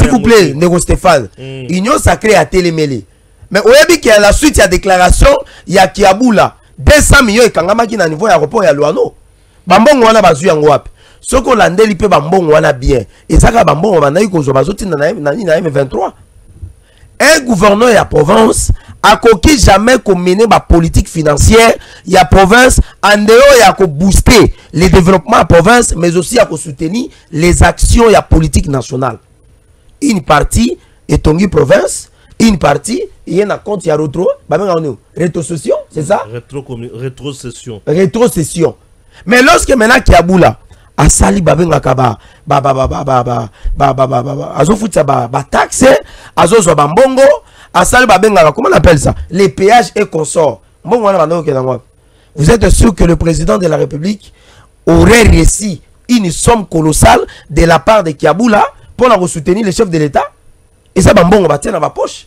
vous plaît, Nego Stéphane, Union sacrée à Télémélé. Mais oyebi qui a la suite ya déclaration ya Kiabula 200 millions ekangama ki na niveau ya aéroport ya Luano. Bambongo wana bazu yango wapi? Soko landeli pe bambongo wana bien. Ezaka bambongo banayi kozo bazoti na M23. Un gouverneur ya province a coquille jamais mener ma politique financière ya province en dehors ya ko booster le développement à province mais aussi à soutenir les actions ya politique nationale. Une partie est en province, une partie il y a un compte ya rétrocession, c'est ça? Rétrocession. Mais lorsque maintenant Kiabula a sali babenga kaba azo futa ba taxe azo zo ba mbongo asali babenga comment on appelle ça, les péages et consorts. Vous êtes sûr que le président de la République aurait réussi une somme colossale de la part de Kiabula pour soutenir le chef de l'État? Et ça bambongo ba tient dans ma poche.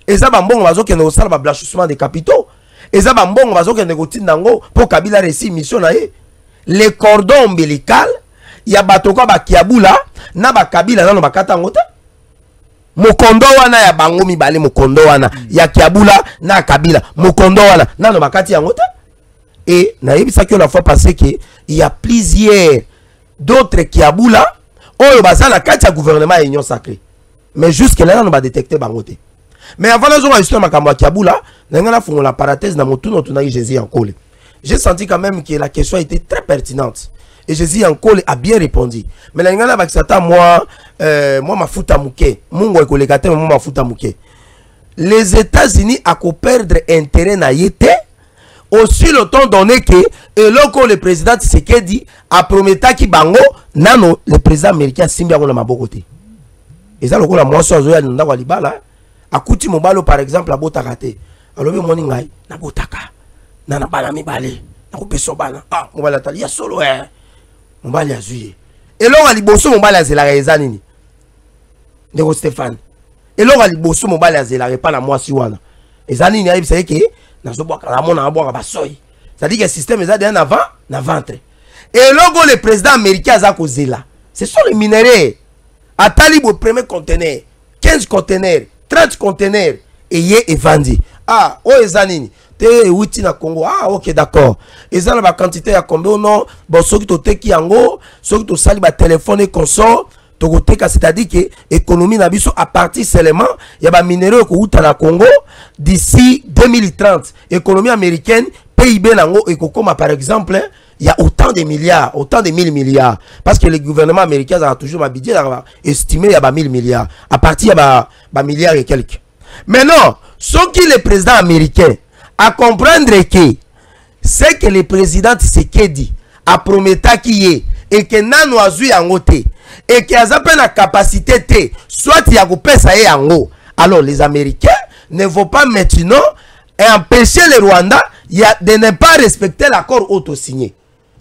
Et ça bambongo bazo ke no sala ba blanchissement des capitaux. eza ba mbongo bazokende kotinda ngo po Kabila réussi mission na ye. Le cordon ombilical ya batoko ba Kiabula na ba Kabila nano bakata ngota. Mokondo wana ya bango mibale mokondo wana ya Kiabula na Kabila mokondo wana nano bakati ngota. Et na yebisa que la fois passée que il y a plusieurs d'autres Kiabula oyo bazala kati ya gouvernement ya Union Sacrée. Mais jusque là on va détecter bangote. Mais avant la zone histoire makambo ya Kiabula, na fongola la parenthèse na motuno tuna Jésus Yankole. J'ai senti quand même que la question était très pertinente. Et Jésus Yankole a bien répondu. Mais la ngana bakisata moi mafuta muke. Mungu ekolekate moi mafuta muke. Les États-Unis a ko perdre intérêt na yete aussi le temps donné que et lorsque le président Tshisekedi a promis ki bango nano le président américain simbi ngona mabokote. Et ça lokola moi so zoya nda kwa libala akuti mobalo par exemple abotaka te. Alobi moni ngai na botaka. Na bana mibale na ko peso bana. Ah mobala tali ya solo mobali azuye. Et loka liboso mobali azela eza nini? Ndeko Stéphane. Et loka liboso mobali azela pa na mwasi wana. Eza nini ayebisa ke nazoboka la mona aboka basoyi. C'est-à-dire que le système est déjà avant na ventre. Et logo le président américain a kozela. Ce sont les minéraux. A talibo premier conteneur, 15 conteneurs, 30 conteneurs et yé et vendi. Ah, oh ezanini. Te outi na Congo. Ah, OK d'accord. Ezana ba quantité ya combien non? Bon soki to teki yango, soki to sali ba téléphone et consort, to goteka c'est-à-dire que économie na biso à partir seulement ya ba minéraux ko outa na Congo d'ici 2030. Économie américaine PIB nango et kokoma par exemple, il y a autant de milliards, autant de 1000 milliards. Parce que le gouvernement américain a toujours un budget estimé il y a 1000 milliards. À partir de milliards et quelques. Maintenant, ce qui le président américain à comprendre que c'est que le président Tshisekedi a promis qu'il y et que nano azui en côté et qu'il y a la capacité soit il y a coupé ça et en haut. Alors les Américains ne vont pas maintenant empêcher les Rwandais de ne pas respecter l'accord auto-signé.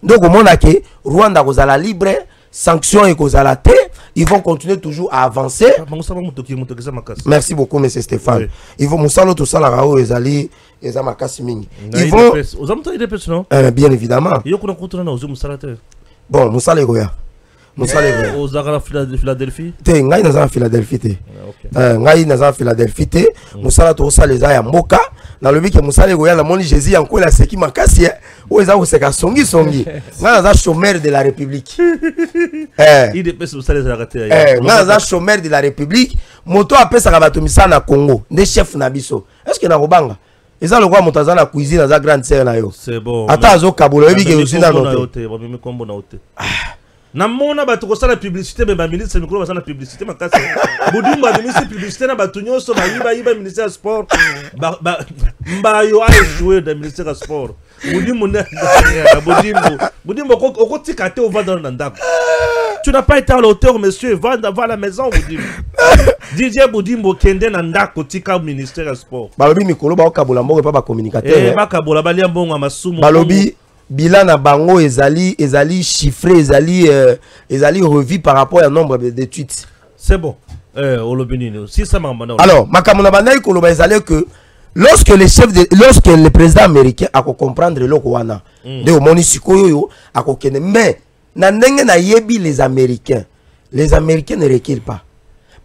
Donc, au moment que Rwanda kozala libre, sanctions et kozala te, ils vont continuer toujours à avancer. Merci beaucoup, M. Stéphane. Ils vont moussalo tout ça la rao ezali ezamakasi mingi. Ils vont bien évidemment. Bon, moussale goya. Moussale aux Philadelphie. Te ngai naza Philadelphie te. Ngai naza Philadelphie te. Moussala to ça les aya mboka. Na lobi ke musale goya na moni Jésus yanko la seki makasi o eza oseka songi nga naza chômeur de la République il dépêche musale za raté nga naza chômeur de la République moto apesa ka bato misala na Congo nde chef na biso est-ce que na kobanga eza lokwa moto aza na cuisine za grande sœur na yo c'est bon ata azo kabola yebi ke usina note ba kombo na hote na mona bato ko sala publicité mais ba ministre micro ba sala publicité makasi budumba de ministre publicité na bato nyonso ba yiba ministère sport ba yo a jouer de ministère sport budimbo ko tikate au va dans ndako tu n'as pas été à l'auteur monsieur va à la maison budimbo DJ budimbo kende na ndako tika ministère sport balobi mikolo ba okabola mboko pa ba communicateur ba kabola ba lia mbongo masumu balobi bilan na bango ezali chiffré ezali revu par rapport au nombre de tweets. C'est bon. Si ça m'a alors makamuna bandai koloba ezali que lorsque le président américain a comprendre le wana de omoni sikoyo yo akokene mais na ndenge na yebi les américains ne reculent pas.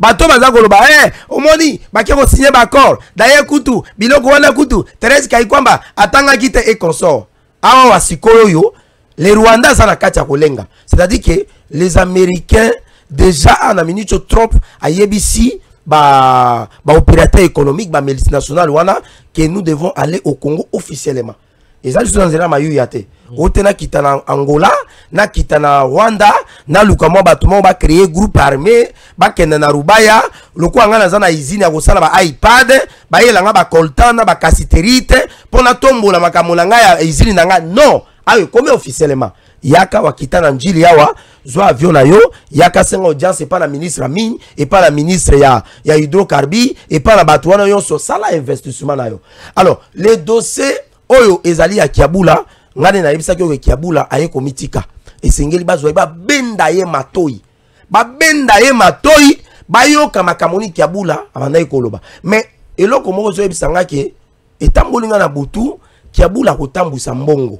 Bato baza koloba omoni bakeko signer d'accord d'ailleurs kutu biloko wana kutu Thérèse Kaikwamba atanga kite et consort. Awa sikoyo les Rwandais sont na kati ya kolenga. C'est-à-dire que les Américains déjà en minute trop à yebisi ba opérateur économique ba multinational wana que nous devons aller au Congo officiellement. Et ça juste dans la mayu yate. Otena kita na Angola, na kita na Rwanda, na lukamo batumo ba créer groupe armé, ba kenda na Rubaya, loko ngana za na izini ya kosala ba iPad, ba yelanga ba coltana ba casiterite, pona tombola makamolanga ya izini nanga. Non, ayo comme officiellement. Yaka wakita na njili yawa, zo avion na yo, yaka senga audience et pas la ministre la mine, et pas la ministre ya hydrocarbures, et pas la batouana yo so sala investissement na yo. Alors, les dossiers oyo ezali ya Kiabula, ngane na yebisa ke Kiabula aye komitika. Esengeli bazwa ba benda ye matoi. Ba benda ye matoi, ba yo kama kamoni Kiabula abanda ekoloba. Mais eloko moko zo yebisa ngake etambolinga na butu Kiabula kotambusa mbongo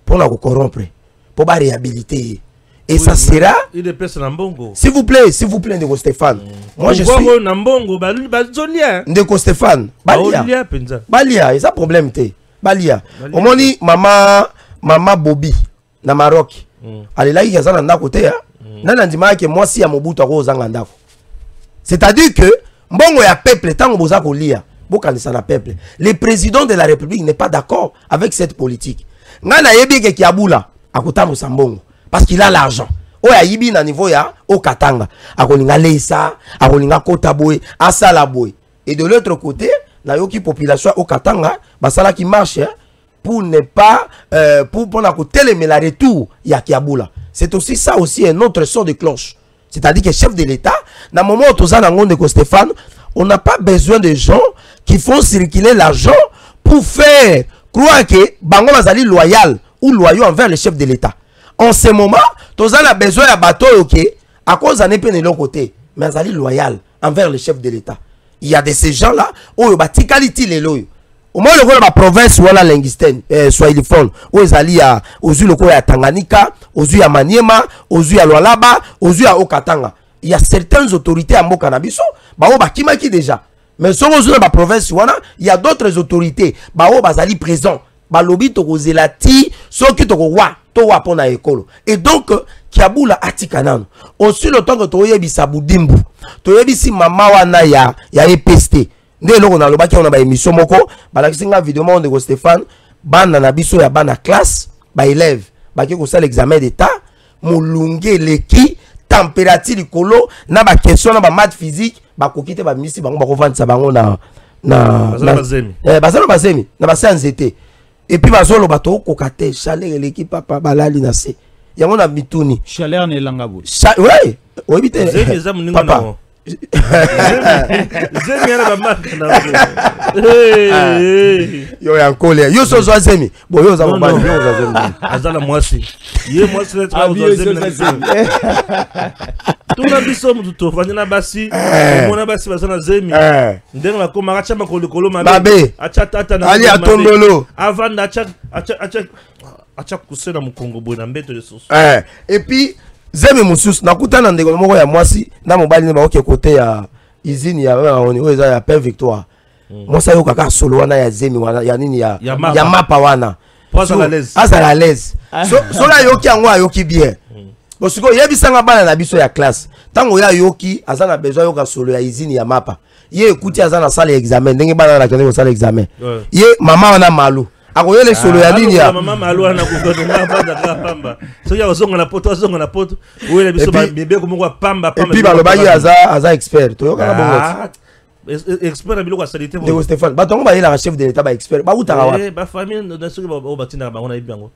pour la corrompre, pour la réhabiliter. Et ça sera. Il est personne mbongo. S'il vous plaît, Ndeko Stéphane. Moi je suis. Mbongo, Ndeko Stéphane. Balia, et ça problème te. Balia. Au moins maman Bobby na Maroc. Elle est là, il y a ça dans côté. Nana ndima que moi si à Mobutu a kozanga ndako. C'est-à-dire que mbongo ya peuple tant boza ko lia. Bokanisa na peuple. Le président de la République n'est pas d'accord avec cette politique. Ngana yebi ke Kiabula akotambo sambongo parce qu'il a l'argent. Oya yibi na niveau ya Okatanga. Akolinga leisa, akolinga kota boy, asala boy. Et de l'autre côté, la yoki population Okatanga, basala qui marche pour ne pas pour la côté mais la retour ya Kiabula. C'est aussi ça aussi un autre son de cloche. C'est-à-dire que chef de l'État, dans le moment où tu as Ndeko Stéphane, on n'a pas besoin de gens qui font circuler l'argent pour faire croire que Bango Bazali loyal ou loyaux envers le chef de l'État. En ce moment, tu as besoin de bateau à cause d'un épée de l'autre côté, mais Bazali loyal envers le chef de l'État. Il y a de ces gens-là, où ils ont les loyaux. Au moins, le la province ou la linguistène, soit il font, où ils allaient aux yeux à Tanganyika, aux yeux à Maniema, aux yeux à Lualaba, aux yeux à Okatanga. Il y a certaines autorités à Mokanabiso, bah, qui déjà. Mais sur aux yeux de la province, il y a d'autres autorités, bah, bazali présent, bah, lobi toko zelati, so ki toko wa, to wa pona ekolo. Et donc, Kiabula atikanan. Aussi le temps que tu as bisa Boudimbu, tu as bisi mama wana ya EPST. Dès lors, on a le bac, on a une émission moko, la vidéo de Stéphane, bana na biso ya bana classe, ba élève, ba ki ko sala l'examen d'état, mulunge leki, température likolo, na ba question na ba maths physique, ba kokite ba misi bango ba ko vendre bango na bazemi, na ba sciences été. Et puis bazolo bato ko kate, chaleur leki papa balali na se. Yango na mituni. Chaleur ne langabo. Ouais, oui bité. Papa. Yo ya nkole yo so zo zemi bo yo za mobali yo za zemi azala mwasi ye mwasi le tra zo zemi tuna biso mutu fanyana basi mona basi bazana zemi ndenga la koma acha makolo mabe acha tata na ali atondolo avant acha kusena mukongo bona mbeto de soso et puis Zemi Moussous, nakutana ndeko moko ya mwasi na mobali ne ba oke côté ya usine ya eza ya Paix Victoire. Mosa yo kaka solo wana ya Zemi wana ya nini ya mapa wana. Asa à l'aise. So la yoki yango ayoki bien. Parce que yebisanga bana na biso ya classe. Tango ya yoki azana besoin yoka solo ya usine ya mapa. Ye ekuti azana salle examen ndenge bana na kende salle examen. Ye mama wana malu. Akoyele solo ya nini ya mama malu ana kukonga banda pamba. So ya ozonga na poto, Oye biso bebe ko moko pamba. Et puis balobayi aza expert. To yoka na bongo. Expert na biloko sanité. Ndeko Stéphane, batongo ba yela chef de l'état ba expert. Ba utaka wa. Ba famille na soki ba batinda ba ona ibango.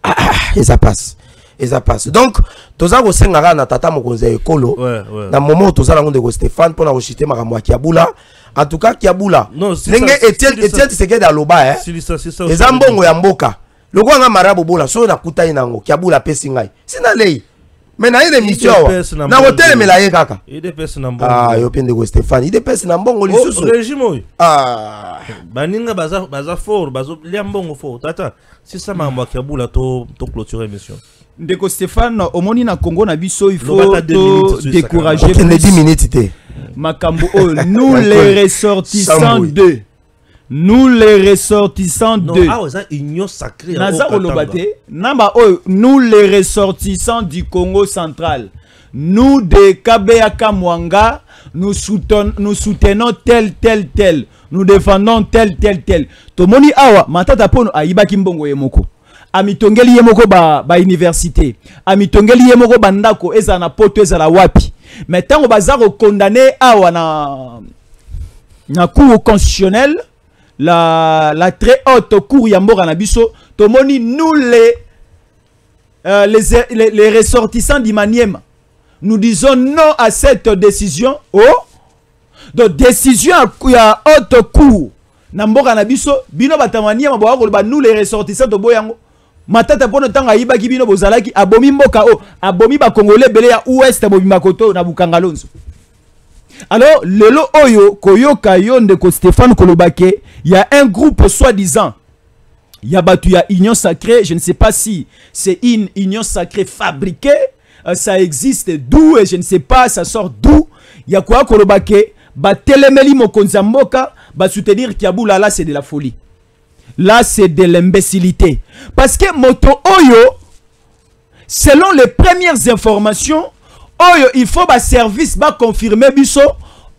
Et ça passe. Et ça passe. Donc, toza ko sengaka na tata mokonzi ekolo. Na moment toza la Ndeko Stéphane pour na rejeter makambo ya Kiabula. En tout cas, Kiabula. Non, c'est Etienne Tshisekedi aloba c'est ça. Eza mbongo ya mboka. Loko nga marabu bola so na kutai nango Kiabula pesi ngai. Sina lei. Mais na ile mission na hotel melaye kaka. Il pesi na mbongo. Ah, yo pende ko Stéphane, il pesi na mbongo lisusu. Régime oyo. Ah. Baninga baza fort, bazo lia mbongo fort. Tata, si ça m'a Kiabula to clôturer émission. Ndeko Stéphane, au moni na Congo na biso il faut décourager. Il 10 minutes té. Makambo nous les ressortissants de nous les ressortissants de nous les ressortissants du Congo central, nous de Kabeaka Mwanga, nous soutenons tel, nous défendons tel. Tomoni awa matata pono ayibaki mbongo yemoko. Amitongeli yemoko ba université. Amitongeli yemoko bandako eza na poto eza la wapi. Mais tant que bazaro condamné awa na cour constitutionnelle, la très haute cour yamboka na biso, tomoni nous les ressortissants d'Imaniema, nous disons non à cette décision. De décision à haute cour namboka na biso bino batamaniema ba nous les ressortissants de boyango. Matata pono tanga yiba kibino bozalaki abomi mboka abomi ba congolais belé ya ouest abomi makoto na bukangalonzo. Alors lelo oyo koyoka yo Ndeko Stéphane Kolobake, il y a un groupe soi-disant Il y a battu, il y a union sacrée. Je ne sais pas si c'est une union sacrée fabriquée. Ça existe d'où et je ne sais pas, ça sort d'où. Il y a quoi Kolobake, Batelemeli Mokonzamboka, soutenir Kiaboula, là c'est de la folie. Là c'est de l'imbécilité. Parce que Moto Oyo, selon les premières informations, Oyo, il faut un service confirmer Bisso.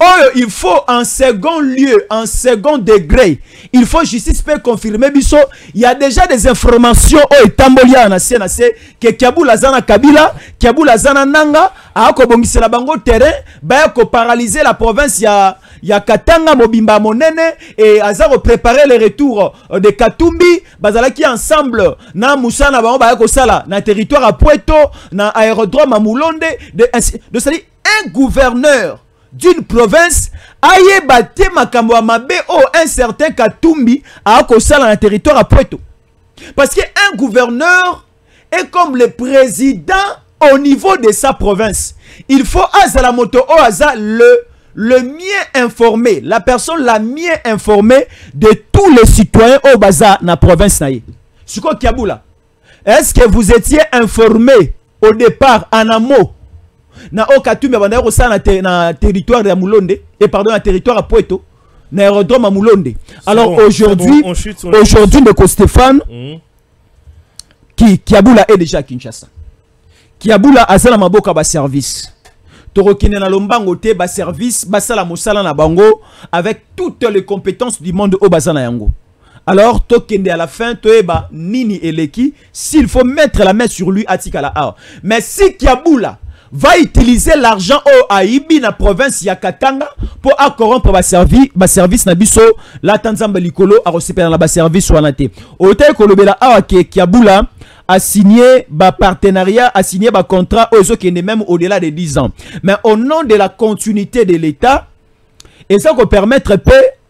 Oyo, il faut en second lieu, en second degré, il faut justice peut confirmer Bisso. Il y a déjà des informations au Tambolia na CNC que Kiaboula Zana Kabila, Kiaboula Zana Nanga, a kobongisela bango terrain, ba ko paralyser la province ya Katanga Mobimba Monene et azaro préparer le retour de Katumbi, bazalaki ensemble na Moussa na bango ba ko sala na territoire à Puerto, na aérodrome à Moulonde de c'est-à-dire un gouverneur d'une province aye bate makambo ya mabe o un certain Katumbi a kosala na territoire à Puerto. Parce que un gouverneur est comme le président au niveau de sa province. Il faut azala moto o aza le mieux informé, la personne la mieux informée de tous les citoyens au baza na province naïe. Suko Kiaboula, est-ce que vous étiez informé au départ en amont na Okatumbi banda ko sa na territoire de Moulonde et pardon na territoire à Puerto na aérodrome à Moulonde. Alors bon, aujourd'hui de Stéphane Kiaboula est déjà à Kinshasa. Kiaboula azala maboka ba service. Torokine na lombango te ba service ba sala mosala na bango avec toutes les compétences du monde au bazana yango. Alors tokende à la fin toeba nini eleki s'il faut mettre la main sur lui atikala a. Mais si Kiaboula va utiliser l'argent au Aibi na province ya Katanga pour corrompre ba service na biso la Tanzamba likolo a recevoir na ba service wana te. Ote kolobela awa ke Kiaboula a signé ba partenariat, a signé ba contrat aux qui est même au-delà de 10 ans. Mais au nom de la continuité de l'État, et ça peut permettre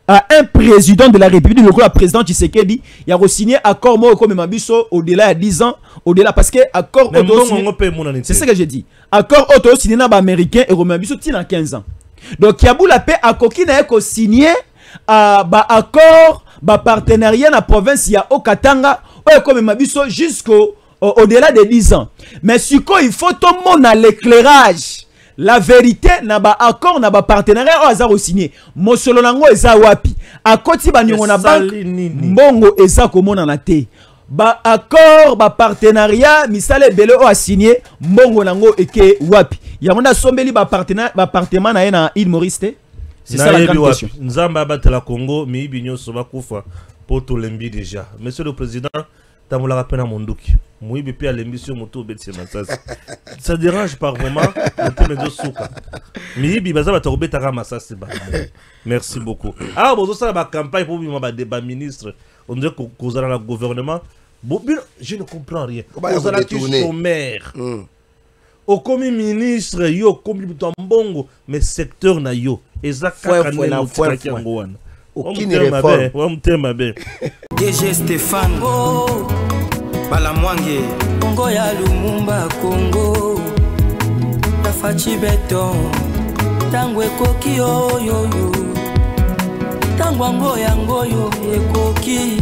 à un président de la République, le président Tshisekedi, il a signé accord moi comme Mabiso au-delà de 10 ans, au-delà parce que accord c'est ça que j'ai dit. Accord auto signé na ba américain et Mabiso tient 15 ans. Donc Kiaboula paix à kokina ko signé ba accord ba partenariat na province ya Okatanga comme Mabiso jusqu'au au-delà de 10 ans. Mais si il faut tout le monde à l'éclairage. La vérité n'a pas accord n'a pas partenariat au hasard signé. Mosolo nango eza wapi. A koti ba nyongo na banque mbongo eza komona na te. Ba accord ba partenariat misale bele o a signé mbongo nango eke wapi. Yamonda sombeli ba partenariat na na Île Maurice te. C'est ça la grande question. Nzamba batela Congo mi binyo soba kufa poto lembi déjà. Monsieur le président Tamoula rappelle à Monduki. Mouibi puis à l'émission moto bête ça dérange par moment merci beaucoup. Ah bon ça la campagne pour ma débat ministre on dirait qu'on a le gouvernement je ne comprends rien on a la maire au commis ministre yo commis tambongo mais secteur na yo exactement DG Stéphane Balamwange Congo ya Lumumba Congo Tafachi Beton Tangwe koki yo yo yo Tangwango yango yo ekoki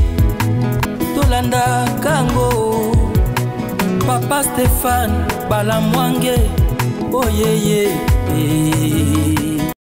Tolanda kango Papa Stéphane Balamwange Oh yeah yeah